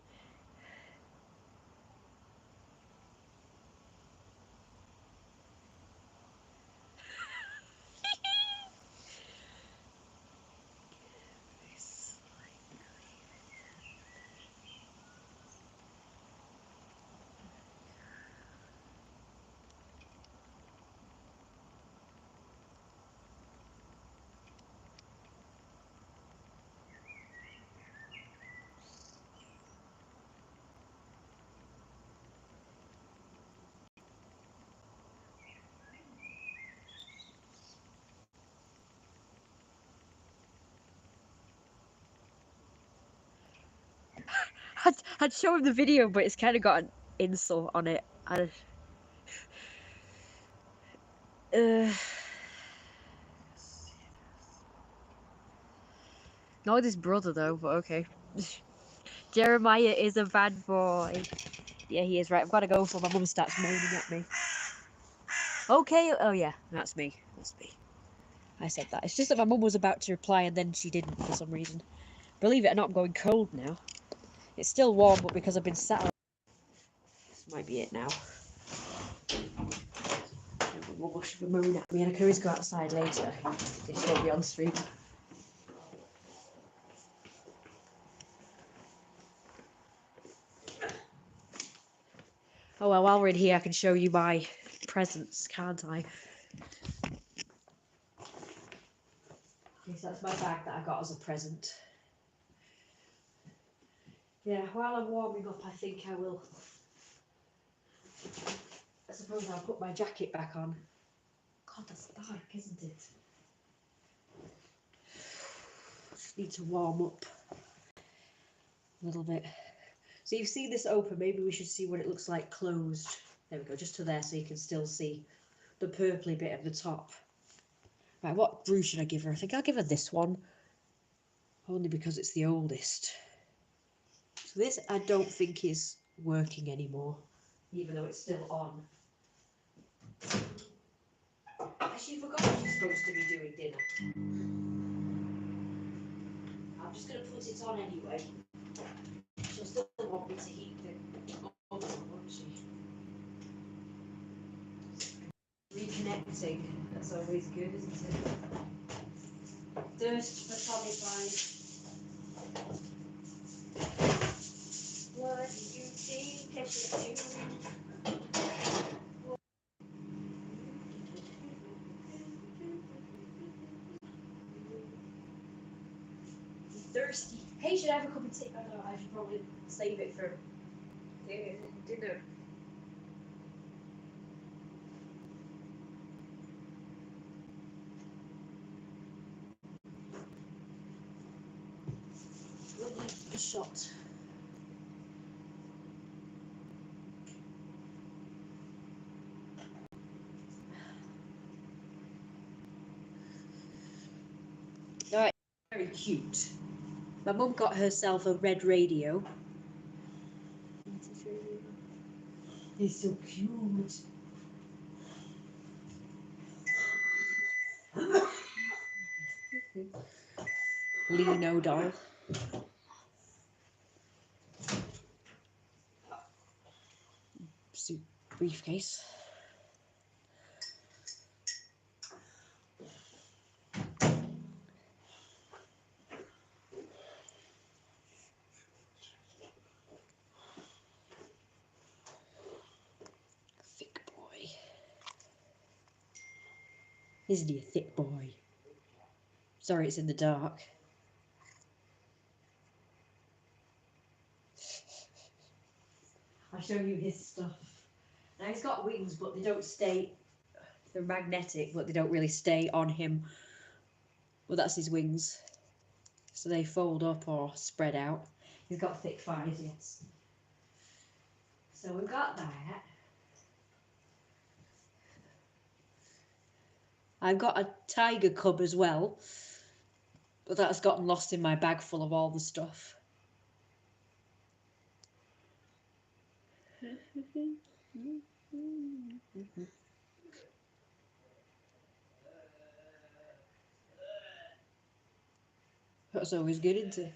I'd show him the video, but it's kind of got an insult on it. Not with his brother though, but okay. Jeremiah is a bad boy. Yeah, he is right. I've got to go before my mum starts moaning at me. Okay. Oh yeah, that's me. That's me. I said that. It's just that my mum was about to reply and then she didn't for some reason. Believe it or not, I'm going cold now. It's still warm, but because I've been sat on... This might be it now. My mum will be moaning at me and I can always go outside later. This won't be on stream. Oh well, while we're in here I can show you my presents, can't I? Okay, so that's my bag that I got as a present. Yeah, while I'm warming up I think I will... I suppose I'll put my jacket back on. God, that's dark, isn't it? Just need to warm up a little bit. So you've seen this open, maybe we should see what it looks like closed. There we go, just to there so you can still see the purpley bit of the top. Right, what brew should I give her? I think I'll give her this one. Only because it's the oldest. So this I don't think is working anymore, even though it's still on. Has she forgotten she's supposed to be doing dinner? I'm just going to put it on anyway. She'll still want me to heat the oven, won't she? Reconnecting, that's always good, isn't it? Thirst for Tommy Fine. What do you think I should do? thirsty. Hey, should I have a cup of tea? I don't know, I should probably save it for dinner. A shot. Alright, very cute. My mum got herself a red radio. He's so cute. Lino doll. Suit briefcase. Thick boy. Isn't he a thick boy? Sorry, it's in the dark. I'll show you his stuff. Now he's got wings, but they don't stay. They're magnetic, but they don't really stay on him. Well, that's his wings. So they fold up or spread out. He's got thick thighs, yes. So we've got that. I've got a tiger cub as well, but that's gotten lost in my bag full of all the stuff. That's always good, isn't it?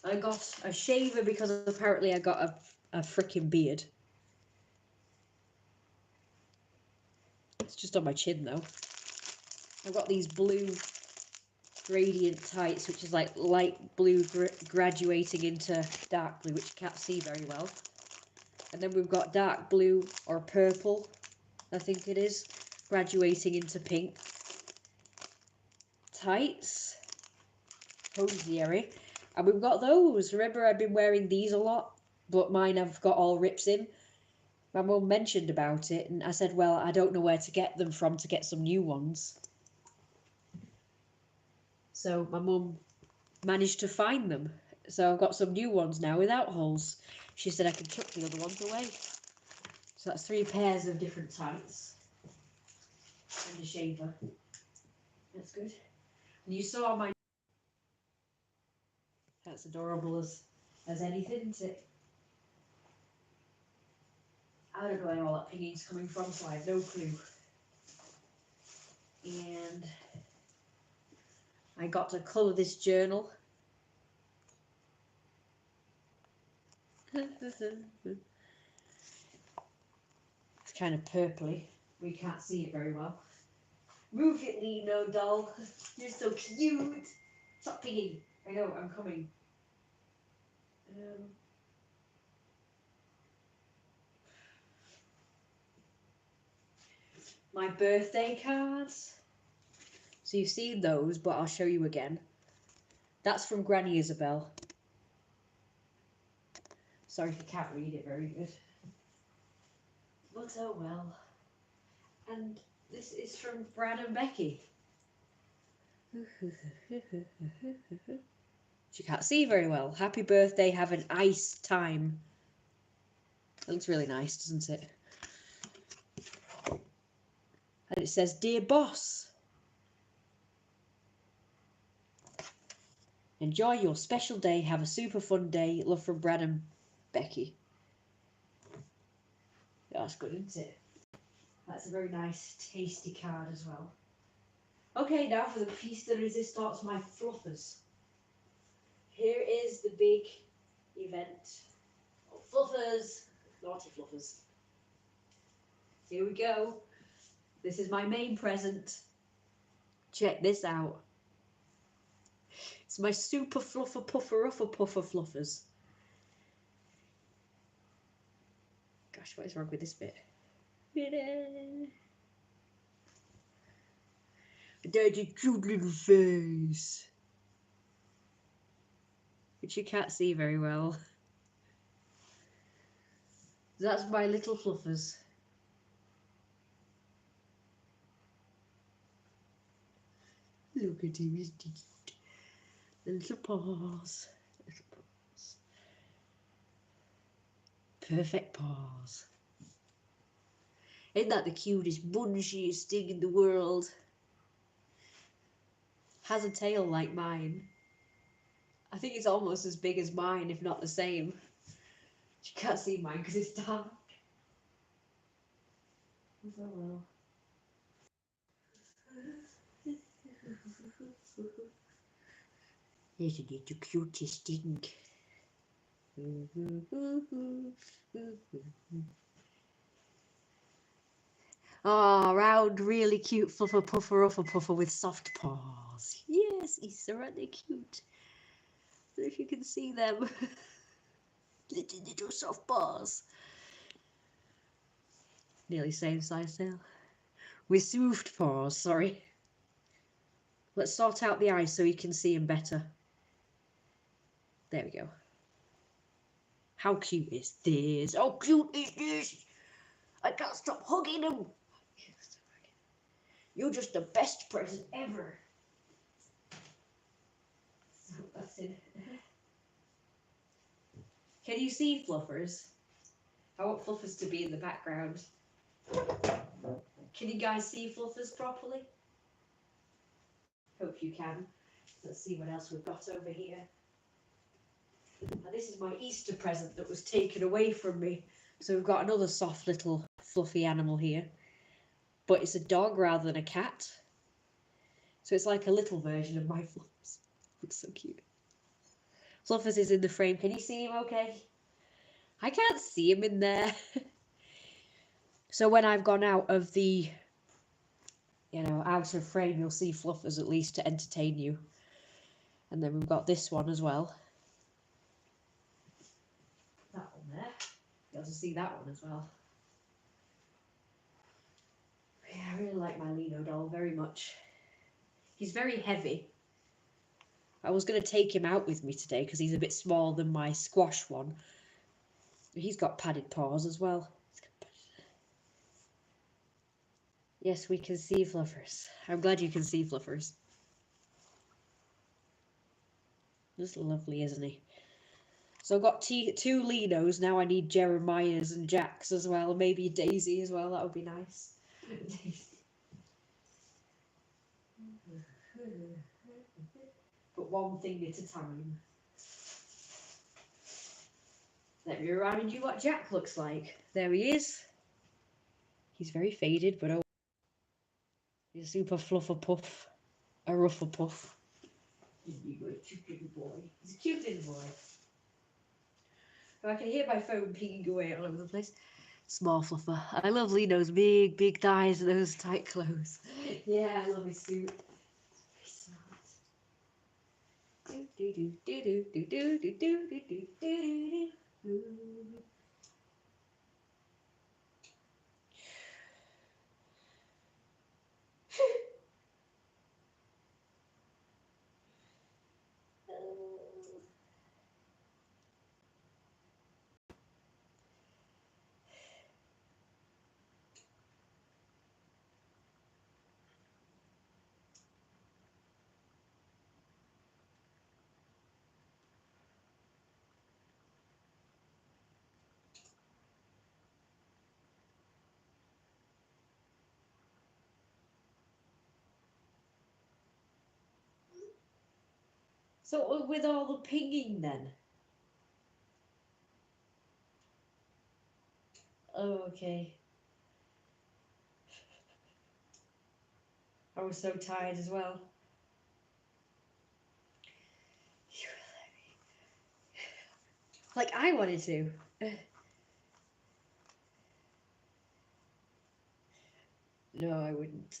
I got a shaver because apparently I got a freaking beard. It's just on my chin though. I've got these blue gradient tights, which is like light blue graduating into dark blue, which you can't see very well. And then we've got dark blue or purple, I think it is, graduating into pink. Tights, hosiery, and we've got those. Remember, I've been wearing these a lot, but mine have got all rips in. My mum mentioned about it, and I said, well, I don't know where to get them from to get some new ones. So my mum managed to find them. So I've got some new ones now without holes. She said I can chuck the other ones away. So that's 3 pairs of different tights. And a shaver. That's good. And you saw my... That's adorable as anything, isn't it? I don't know where all that pinging's coming from, so I have no clue. And I got to colour this journal. It's kind of purpley. We can't see it very well. Move it, Lino doll. You're so cute. Stop pinging. I know, I'm coming. My birthday cards. So you've seen those, but I'll show you again. That's from Granny Isabel. Sorry if you can't read it very good. But oh well. And this is from Brad and Becky. She can't see very well. Happy birthday, have an ice time. It looks really nice, doesn't it? And it says, Dear Boss, enjoy your special day. Have a super fun day. Love from Brad and Becky. That's good, isn't it? That's a very nice, tasty card as well. Okay, now for the piece de resistance, my fluffers. Here is the big event. Oh, fluffers! Naughty fluffers. Here we go. This is my main present. Check this out. It's my super fluffer puffer puffer fluffers. Gosh, what is wrong with this bit? at it. That's a cute little face. Which you can't see very well. That's my little fluffers. Look at him, he's cute. Little paws. Little paws. Perfect paws. Ain't that the cutest, bunchiest thing in the world? Has a tail like mine. I think it's almost as big as mine, if not the same. You can't see mine because it's dark. Oh well. Isn't it the cutest thing? Oh, round, really cute fluffer puffer uffer puffer with soft paws. Yes, Easter, aren't they cute? I don't know if you can see them. Little soft paws. Nearly same size now. With soft paws, sorry. Let's sort out the eyes so you can see them better. There we go. How cute is this? How cute is this? I can't stop hugging him. You're just the best present ever. So that's it. Can you see Fluffers? I want Fluffers to be in the background. Can you guys see Fluffers properly? Hope you can. Let's see what else we've got over here. Now, this is my Easter present that was taken away from me. So we've got another soft little fluffy animal here. But it's a dog rather than a cat. So it's like a little version of my Fluffers. Looks so cute. Fluffers is in the frame. Can you see him okay? I can't see him in there. So when I've gone out of the, out of frame, you'll see Fluffers at least to entertain you. And then we've got this one as well. That one there. You'll also see that one as well. Yeah, I really like my Lino doll very much. He's very heavy. I was going to take him out with me today because he's a bit smaller than my squash one. He's got padded paws as well. Yes, we can see Fluffers. I'm glad you can see Fluffers. Just lovely, isn't he? So I've got two Linos. Now I need Jeremiah's and Jack's as well. Maybe Daisy as well. That would be nice. But one thing at a time. Let me remind you what Jack looks like. There he is. He's very faded, but oh, he's a super fluffer puff. A rougher puff. He's a cute little boy. He's a cute little boy. I can hear my phone pinging away all over the place. Small fluffer. I love Lino's big thighs and those tight clothes. Yeah, I love his suit. So with all the pinging then? Oh, okay. I was so tired as well. Like I wanted to. No, I wouldn't.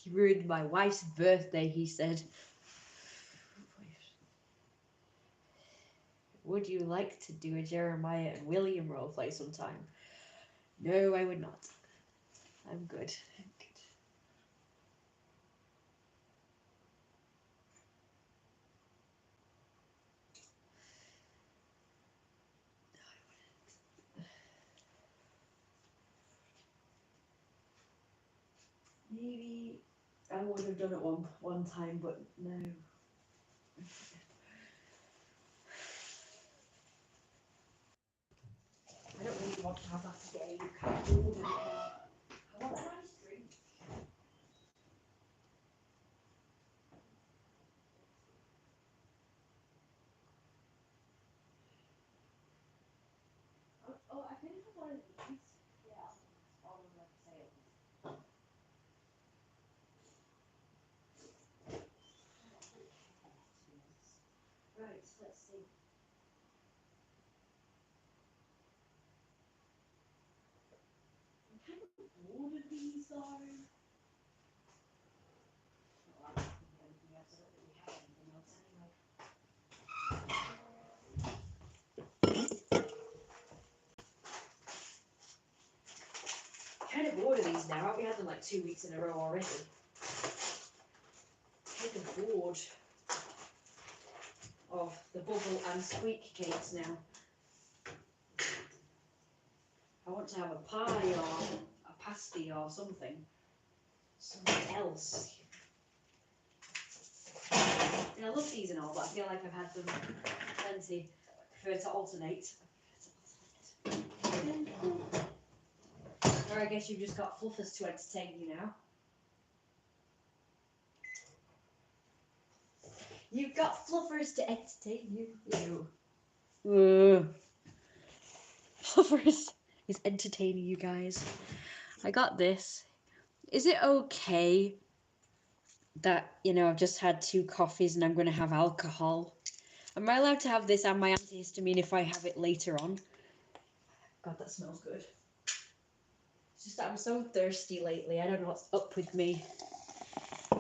He ruined my wife's birthday, he said. Would you like to do a Jeremiah and William roleplay sometime? No, I would not. I'm good. Maybe I would have done it one time, but no. I don't really want to have that again. You can't do it anymore. I want a nice drink. Oh, I think I one of these. Yeah, all of them sales. Right, let's see. I'm kind of bored of these though. Not like anything else. I don't really have anything else anyway. Kind of bored of these now. We had them like 2 weeks in a row already. Kind of bored of the bubble and squeak cakes now. I want to have a pie or a pasty or something. Something else. And I love these and all, but I feel like I've had them plenty. I prefer to alternate. Or I guess you've just got fluffers to entertain you now. You've got fluffers to entertain you. Fluffers is entertaining you guys. I got this. Is it okay that, you know, I've just had 2 coffees and I'm going to have alcohol? Am I allowed to have this and my antihistamine if I have it later on? God, that smells good. It's just that I'm so thirsty lately. I don't know what's up with me.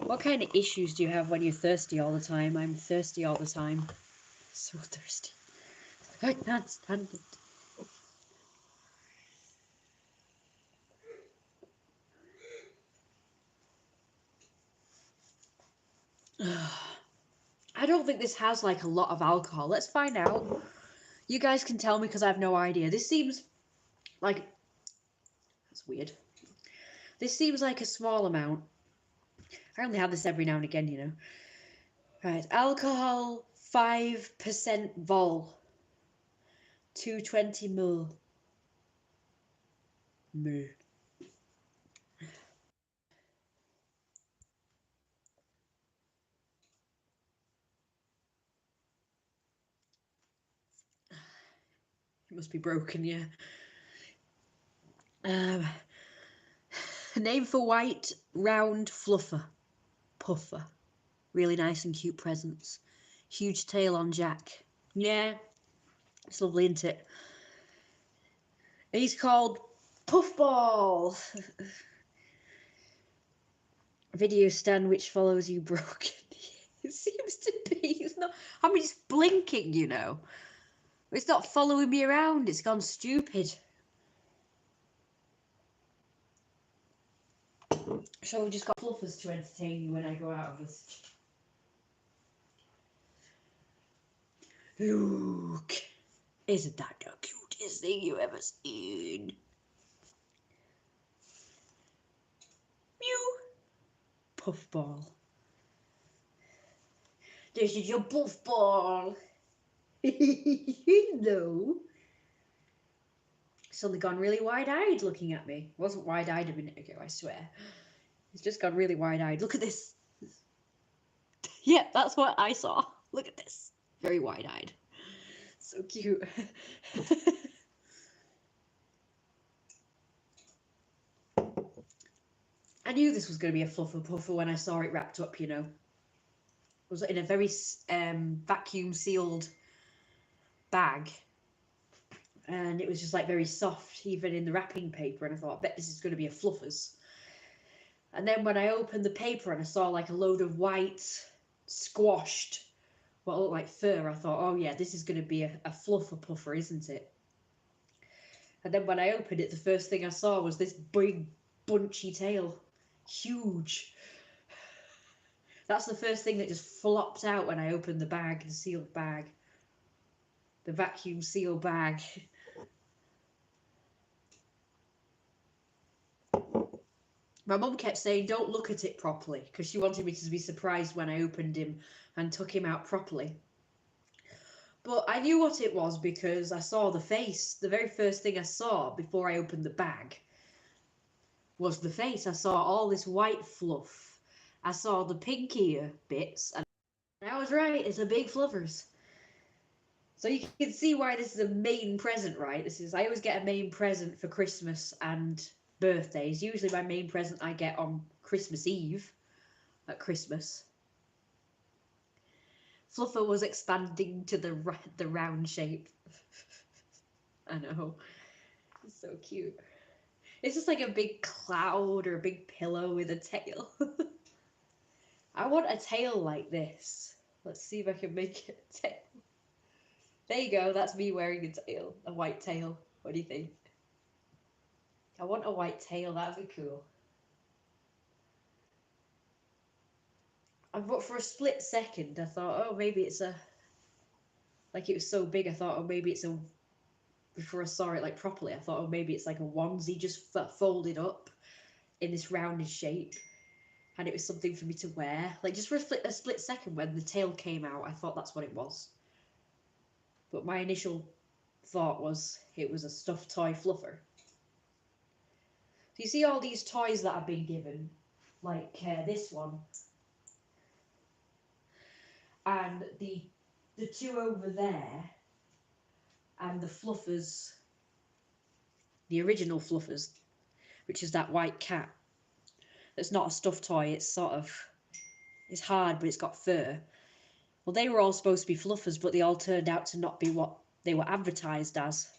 What kind of issues do you have when you're thirsty all the time? I'm thirsty all the time. So thirsty. I can't stand it. I don't think this has like a lot of alcohol. Let's find out. You guys can tell me because I have no idea. This seems like... That's weird. This seems like a small amount. I only have this every now and again, you know. Right, alcohol 5% vol. 220 ml. Meh. It must be broken, yeah. Name for white, round fluffer. Puffer. Really nice and cute presents. Huge tail on Jack. Yeah, it's lovely, isn't it? He's called Puffball. Video stand which follows you broken. It seems to be. It's not. I mean, it's blinking, you know. It's not following me around. It's gone stupid. So we've just got fluffers to entertain you when I go out of this. Look. Isn't that the cutest thing you ever seen? Mew. Puffball. This is your puffball. No. Suddenly gone really wide-eyed looking at me. Wasn't wide-eyed a minute ago, I swear. He's just gone really wide-eyed. Look at this. Yeah, that's what I saw. Look at this. Very wide-eyed. So cute. I knew this was going to be a fluffer puffer when I saw it wrapped up, you know. It was in a very vacuum sealed bag, and it was just like very soft, even in the wrapping paper. And I thought, I bet this is going to be a Fluffers. And then when I opened the paper and I saw like a load of white, squashed, what looked like fur, I thought, oh yeah, this is going to be a fluffer puffer, isn't it? And then when I opened it, the first thing I saw was this big, bunchy tail. Huge. That's the first thing that just flopped out when I opened the bag, the sealed bag. The vacuum sealed bag. My mum kept saying, don't look at it properly, because she wanted me to be surprised when I opened him and took him out properly. But I knew what it was because I saw the face. The very first thing I saw before I opened the bag was the face. I saw all this white fluff. I saw the pink ear bits, and I was right, it's a big Fluffers. So you can see why this is a main present, right? I always get a main present for Christmas and birthdays. Usually my main present I get on Christmas Eve at Christmas. Fluffer was expanding to the round shape. I know. It's so cute. It's just like a big cloud or a big pillow with a tail. I want a tail like this. Let's see if I can make it a tail. There you go, that's me wearing a tail, a white tail. What do you think? I want a white tail, that'd be cool. But for a split second, I thought, oh, maybe it's a... Like, it was so big, I thought, oh, maybe it's a... Before I saw it, like, properly, I thought, oh, maybe it's like a onesie just folded up in this rounded shape. And it was something for me to wear. Like, just for a split second when the tail came out, I thought that's what it was. But my initial thought was it was a stuffed toy fluffer. So you see all these toys that I've been given, like this one, and the two over there, and the Fluffers, the original Fluffers, which is that white cat. It's not a stuffed toy, it's sort of, it's hard, but it's got fur. Well, they were all supposed to be Fluffers, but they all turned out to not be what they were advertised as.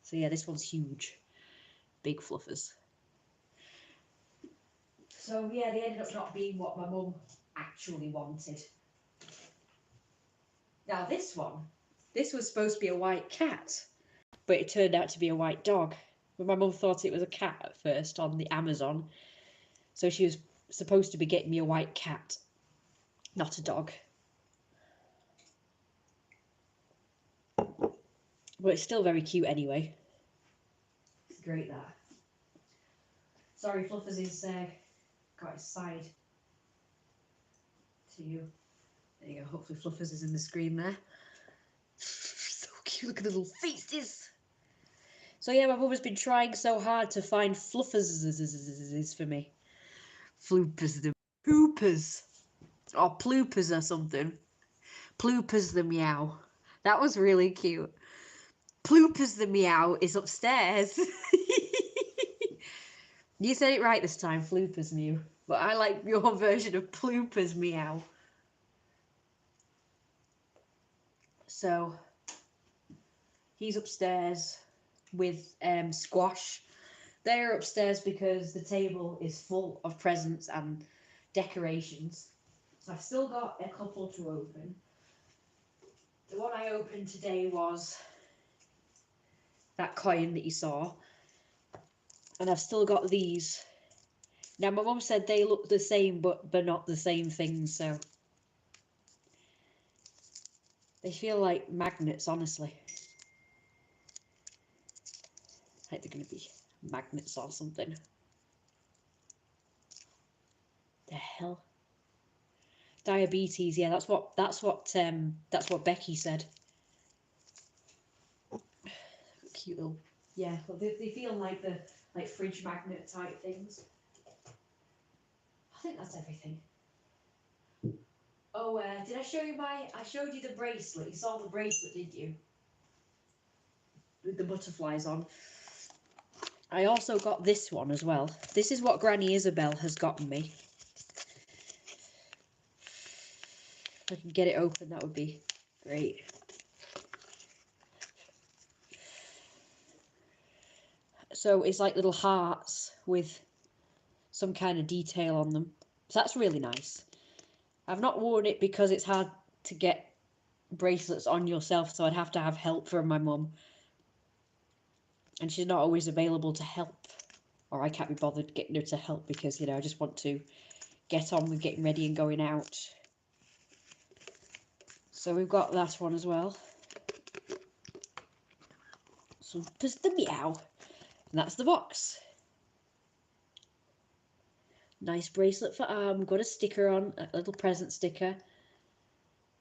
So yeah, this one's huge. Big Fluffers. So yeah, they ended up not being what my mum actually wanted. Now this one, this was supposed to be a white cat, but it turned out to be a white dog. But my mum thought it was a cat at first on the Amazon. So she was supposed to be getting me a white cat, not a dog. But it's still very cute anyway. It's great that. Sorry, Fluffers is got his side to you. There you go. Hopefully Fluffers is in the screen there. So cute. Look at the little faces. So yeah, my mum has been trying so hard to find Fluffers for me. Floopers the poopers. Or ploopers or something. Ploopers the meow. That was really cute. Ploopers the meow is upstairs. You said it right this time, Floopers meow. But I like your version of Ploopers meow. So he's upstairs with Squash. They're upstairs because the table is full of presents and decorations. So I've still got a couple to open. The one I opened today was that coin that you saw. And I've still got these. Now my mum said they look the same but not the same things, so they feel like magnets, honestly. Like they're gonna be magnets or something. The hell? Diabetes, yeah, that's what Becky said. Cute little, yeah, they feel like the fridge magnet type things. I think that's everything. Oh, did I show you I showed you the bracelet. You saw the bracelet, didn't you? With the butterflies on. I also got this one as well. This is what Granny Isabel has gotten me. If I can get it open, that would be Great. So it's like little hearts with some kind of detail on them. So that's really nice. I've not worn it because it's hard to get bracelets on yourself, so I'd have to have help from my mum. And she's not always available to help. Or I can't be bothered getting her to help because, you know, I just want to get on with getting ready and going out. So we've got that one as well. So there's the meow. And that's the box. Nice bracelet for arm. Got a sticker on, a little present sticker.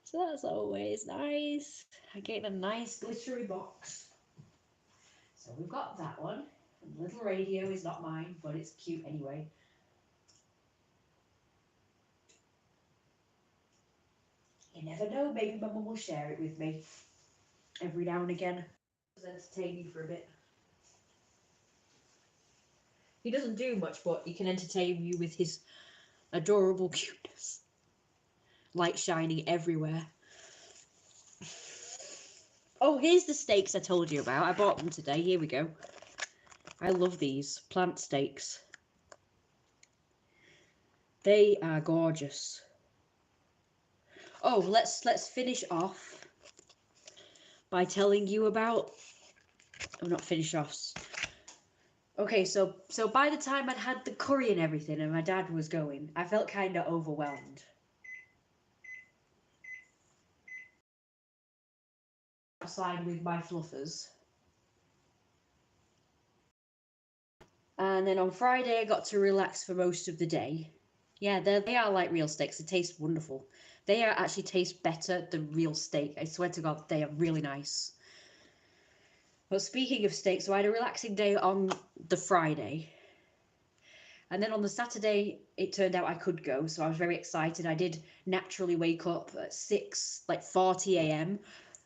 So that's always nice. I get a nice glittery box. So we've got that one. The little radio is not mine, but it's cute anyway. You never know, maybe my mum will share it with me every now and again. Just entertain me for a bit. He doesn't do much, but he can entertain you with his adorable cuteness. Light shining everywhere. Oh, here's the stakes I told you about. I bought them today. Here we go. I love these plant stakes. They are gorgeous. Oh, let's finish off by telling you about. I'm not finish off. Okay, so by the time I'd had the curry and everything, and my dad was going, I felt kind of overwhelmed. Outside with my fluffers. And then on Friday, I got to relax for most of the day. Yeah, they are like real steaks. They taste wonderful. They actually taste better than real steak. I swear to God, they are really nice. But speaking of steak, so I had a relaxing day on the Friday. And then on the Saturday, it turned out I could go, so I was very excited. I did naturally wake up at 6:40 a.m.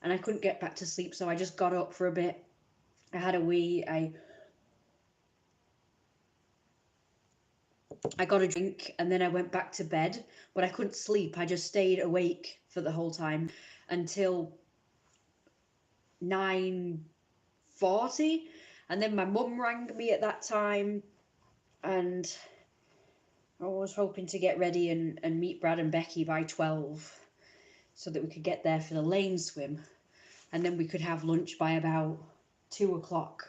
and I couldn't get back to sleep, so I just got up for a bit. I had a wee. I got a drink and then I went back to bed, but I couldn't sleep. I just stayed awake for the whole time until 9:40, and then my mum rang me at that time, and I was hoping to get ready and meet Brad and Becky by 12 so that we could get there for the lane swim, and then we could have lunch by about 2 o'clock.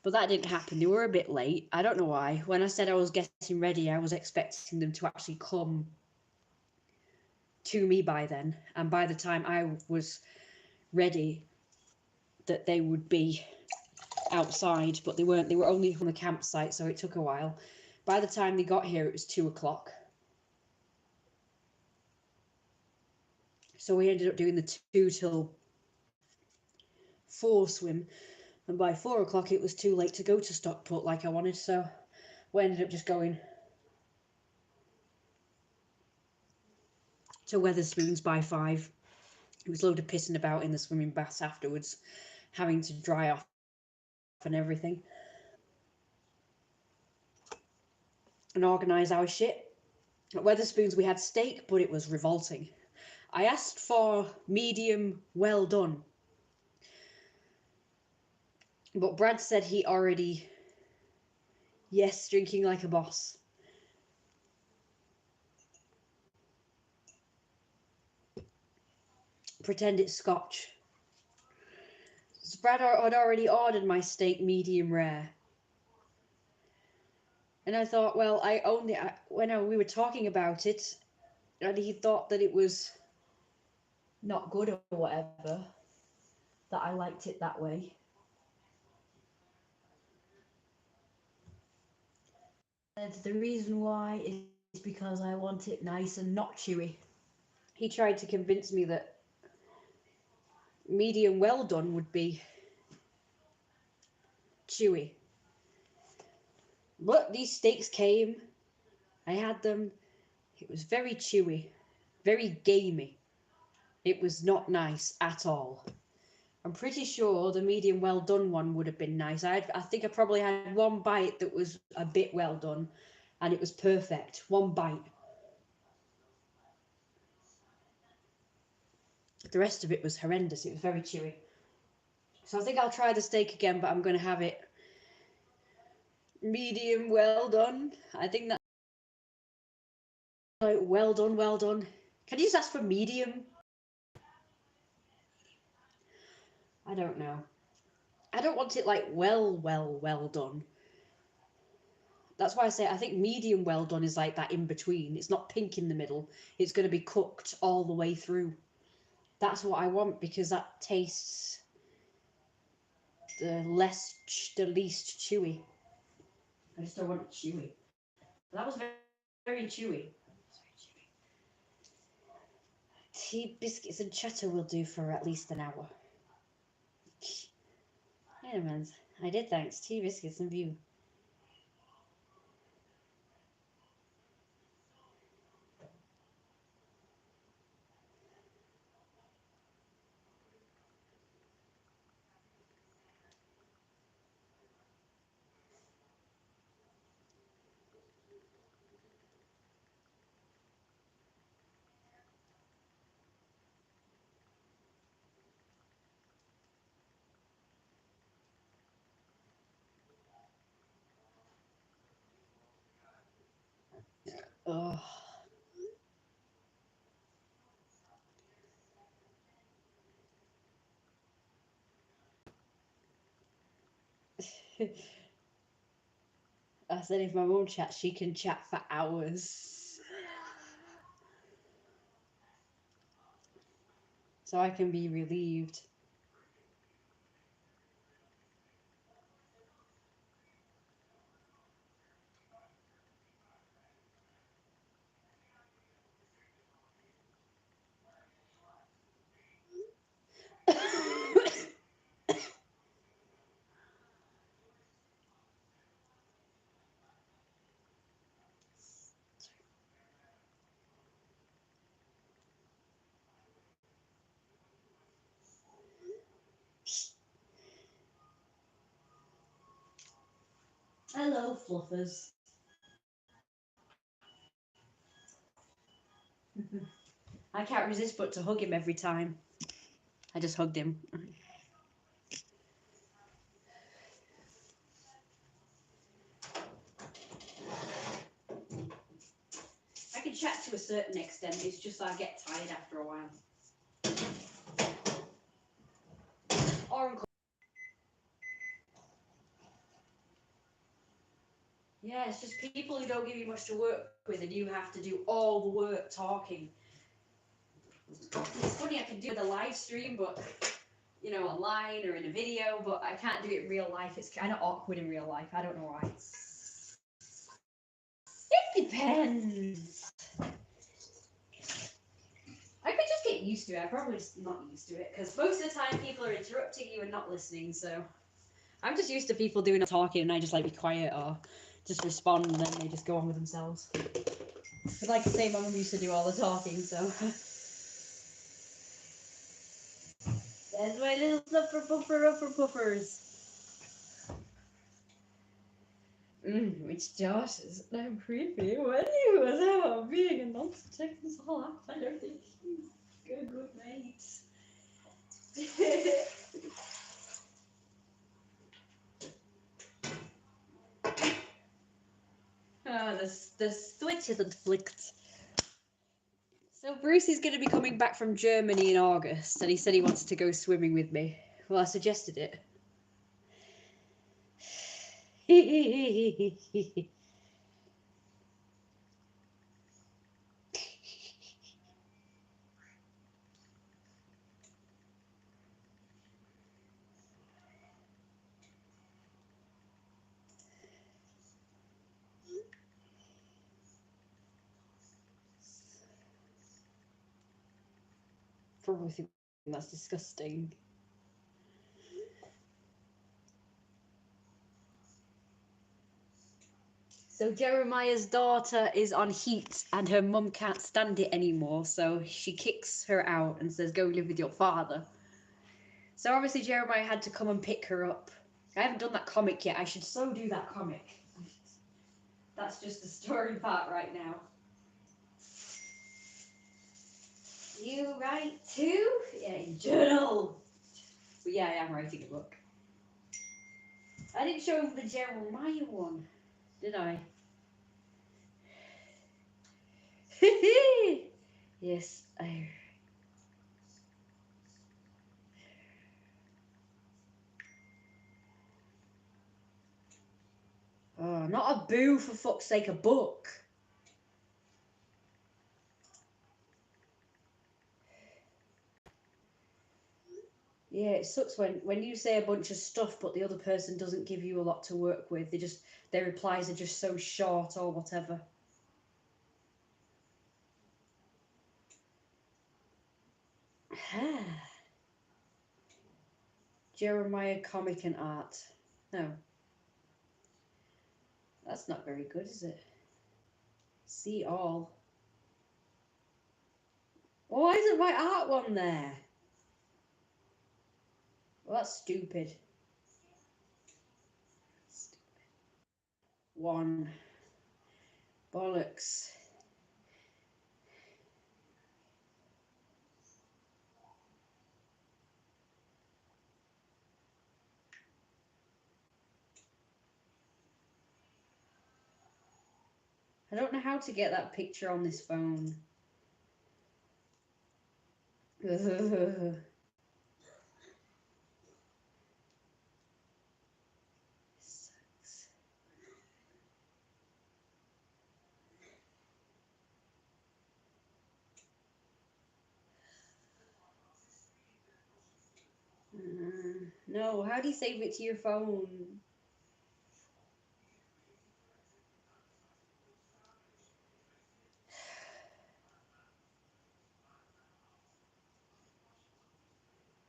But that didn't happen. They were a bit late. I don't know why. When I said I was getting ready, I was expecting them to actually come to me by then. And by the time I was ready, that they would be outside. But they weren't. They were only from the campsite, so it took a while. By the time they got here, it was 2 o'clock. So we ended up doing the 2 till 4 swim. And by 4 o'clock, it was too late to go to Stockport like I wanted. So we ended up just going to Wetherspoons by 5. It was a load of pissing about in the swimming baths afterwards, having to dry off and everything. And organise our shit. At Wetherspoons we had steak, but it was revolting. I asked for medium well done. But Brad said he already... Yes, drinking like a boss. Pretend it's scotch. So Brad had already ordered my steak medium rare. And I thought, well, when we were talking about it, and he thought that it was not good or whatever, that I liked it that way. And the reason why is because I want it nice and not chewy. He tried to convince me that medium well done would be chewy. But these steaks came, I had them, it was very chewy, very gamey. It was not nice at all. I'm pretty sure the medium well done one would have been nice. I think I probably had one bite that was a bit well done, and it was perfect. One bite. The rest of it was horrendous. It was very chewy. So I think I'll try the steak again, but I'm going to have it medium well done. I think that's like well done, well done. Can you just ask for medium? I don't know. I don't want it like well done. That's why I say I think medium well done is like that in between. It's not pink in the middle. It's going to be cooked all the way through. That's what I want because that tastes the least chewy. I just don't want it chewy. That was very chewy. Tea, biscuits and cheddar will do for at least an hour. Wait a minute. I did thanks. Tea, biscuits and view. Oh. I said if my mum chats, she can chat for hours. So I can be relieved. Hello, fluffers. I can't resist but to hug him every time. I just hugged him. I can chat to a certain extent, it's just I get tired after a while. Or yeah, it's just people who don't give you much to work with and you have to do all the work talking. It's funny, I can do the live stream, but you know, online or in a video, but I can't do it in real life. It's kind of awkward in real life. I don't know why. It depends. I could just get used to it. I'm probably just not used to it because most of the time people are interrupting you and not listening. So I'm just used to people doing the talking and I just like be quiet or just respond and then they just go on with themselves. But like I say, my mum used to do all the talking, so. There's my little fluffer puffer upper puffers. Which daughters? I'm creepy. When he was out being a monster taking this whole app, I don't think he's a good mate. The switch isn't flicked. So Bruce is going to be coming back from Germany in August, and he said he wants to go swimming with me. Well, I suggested it. Probably think that's disgusting. So Jeremiah's daughter is on heat and her mum can't stand it anymore, so she kicks her out and says, go live with your father. So obviously Jeremiah had to come and pick her up. I haven't done that comic yet. I should so do that comic. That's just the story part right now. You write too? Yeah, in journal. But yeah, I am writing a book. I didn't show him the Jeremiah one, did I? Yes, I. Oh, not a boo, for fuck's sake, a book. Yeah, it sucks when you say a bunch of stuff but the other person doesn't give you a lot to work with. Their replies are just so short or whatever. Jeremiah comic and art. No. That's not very good, is it? See all. Well, why isn't my art one there? Well, that's stupid. One. Bollocks. I don't know how to get that picture on this phone. Sucks. No, how do you save it to your phone?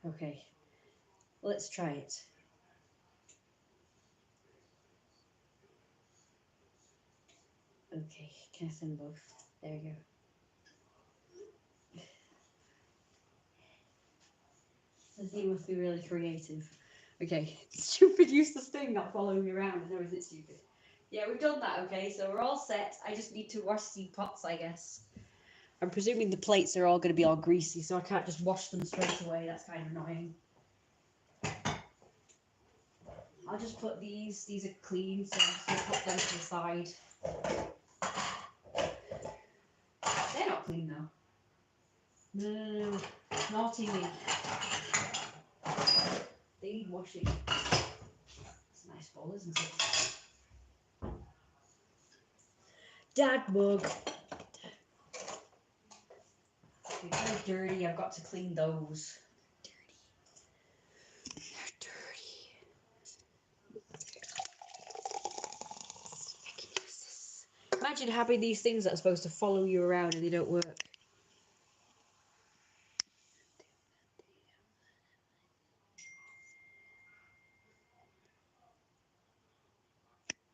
Okay, let's try it. Okay, can I send both? There you go. The thing must be really creative. Okay, stupid useless thing not following me around. No, is it stupid? Yeah, we've done that, okay, so we're all set. I just need to wash the pots, I guess. I'm presuming the plates are all going to be all greasy, so I can't just wash them straight away. That's kind of annoying. I'll just put these are clean, so I'm just going to put them to the side. They're not clean though. No, naughty me. They need washing. It's a nice bowl, isn't it? Dad mug. They're dirty, I've got to clean those. Imagine having these things that are supposed to follow you around and they don't work.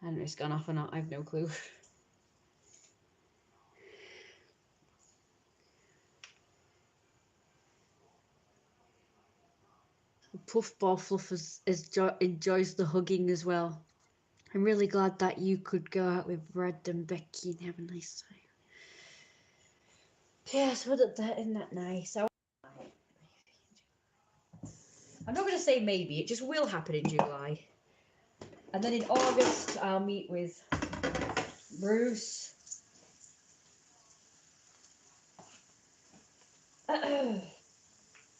I don't know if it's gone off or not, I have no clue. Puffball Fluff enjoys the hugging as well. I'm really glad that you could go out with Brad and Becky and have a nice time. Yes, isn't that nice? I'm not going to say maybe, it just will happen in July. And then in August, I'll meet with Bruce.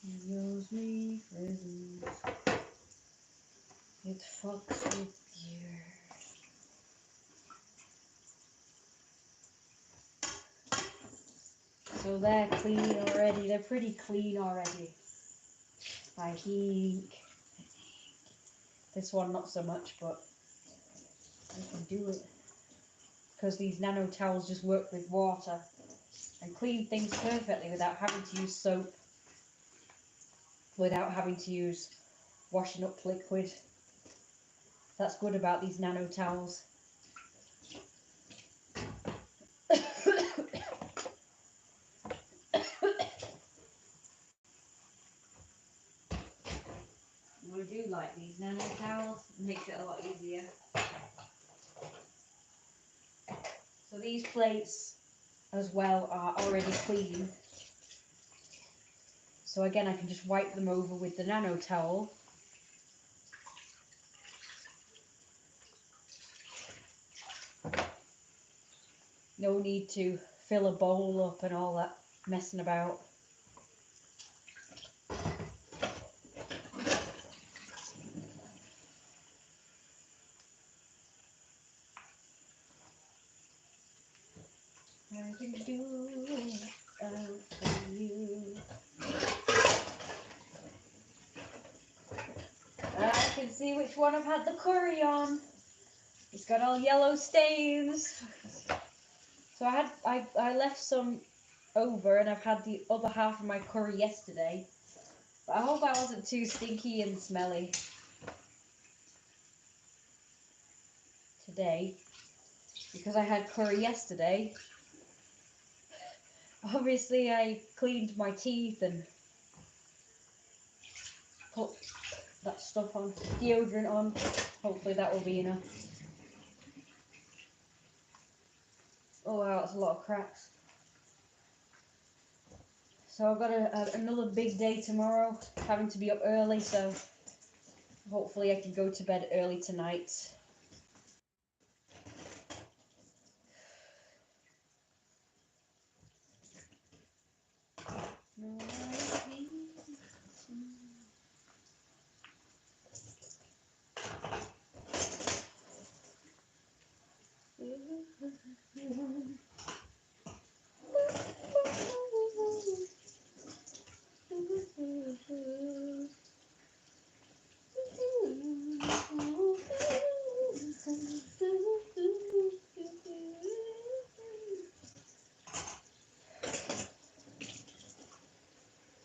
He knows me presents. It fucks with you. So they're clean already. They're pretty clean already. I think. This one not so much, but I can do it. Because these nano towels just work with water and clean things perfectly without having to use soap, without having to use washing up liquid. That's good about these nano towels. I do like these nano towels, it makes it a lot easier. So these plates as well are already clean. So again, I can just wipe them over with the nano towel. No need to fill a bowl up and all that messing about. I can do without you. I can see which one I've had the curry on. It's got all yellow stains. So I left some over, and I've had the other half of my curry yesterday. But I hope I wasn't too stinky and smelly today, because I had curry yesterday. Obviously, I cleaned my teeth and put that stuff on, deodorant on. Hopefully that will be enough. Oh wow, that's a lot of cracks. So I've got another big day tomorrow, having to be up early, so hopefully I can go to bed early tonight.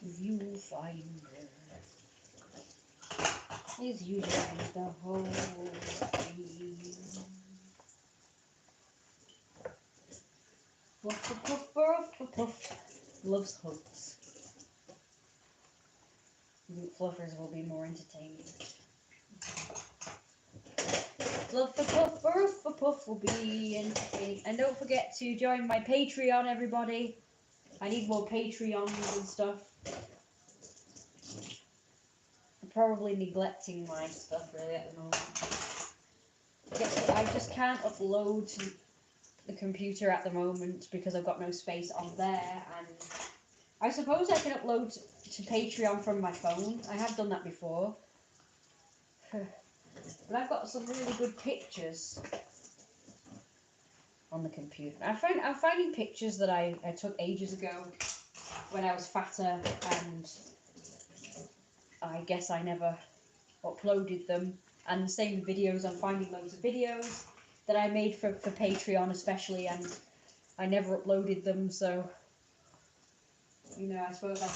Viewfinder is usually the whole thing. Puff, puff, puff, puff, puff. Loves hugs. I think fluffers will be more entertaining. Fluff, puff, puff, puff will be entertaining. And don't forget to join my Patreon, everybody. I need more Patreons and stuff. I'm probably neglecting my stuff really at the moment. I just can't upload to the computer at the moment because I've got no space on there, and I suppose I can upload to Patreon from my phone. I have done that before. But I've got some really good pictures on the computer. I'm finding pictures that I took ages ago when I was fatter, and I guess I never uploaded them. And the same with videos, I'm finding loads of videos that I made for Patreon especially, and I never uploaded them, so, you know, I suppose I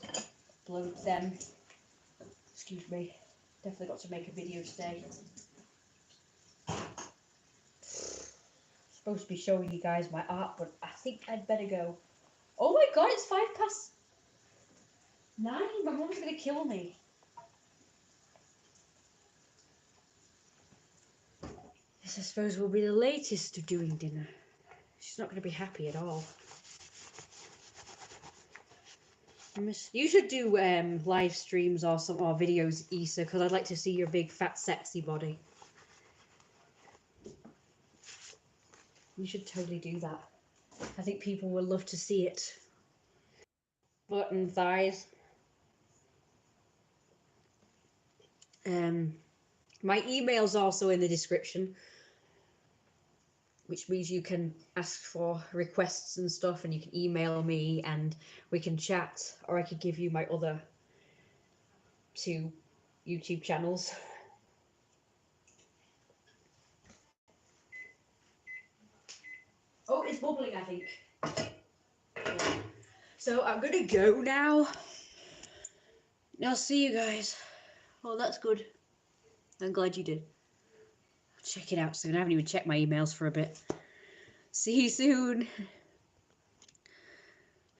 could upload them. Excuse me, definitely got to make a video today. Supposed to be showing you guys my art, but I think I'd better go. Oh my god, it's 9:05. My mom's gonna kill me. This, I suppose, will be the latest of doing dinner. She's not going to be happy at all. You should do live streams or videos, Issa, because I'd like to see your big, fat, sexy body. You should totally do that. I think people will love to see it. Butt and thighs. My email's also in the description, which means you can ask for requests and stuff, and you can email me and we can chat, or I could give you my other 2 YouTube channels. Oh, it's bubbling, I think. Yeah. So I'm gonna go now. I'll see you guys. Oh, that's good. I'm glad you did. I'll check it out soon. I haven't even checked my emails for a bit. See you soon.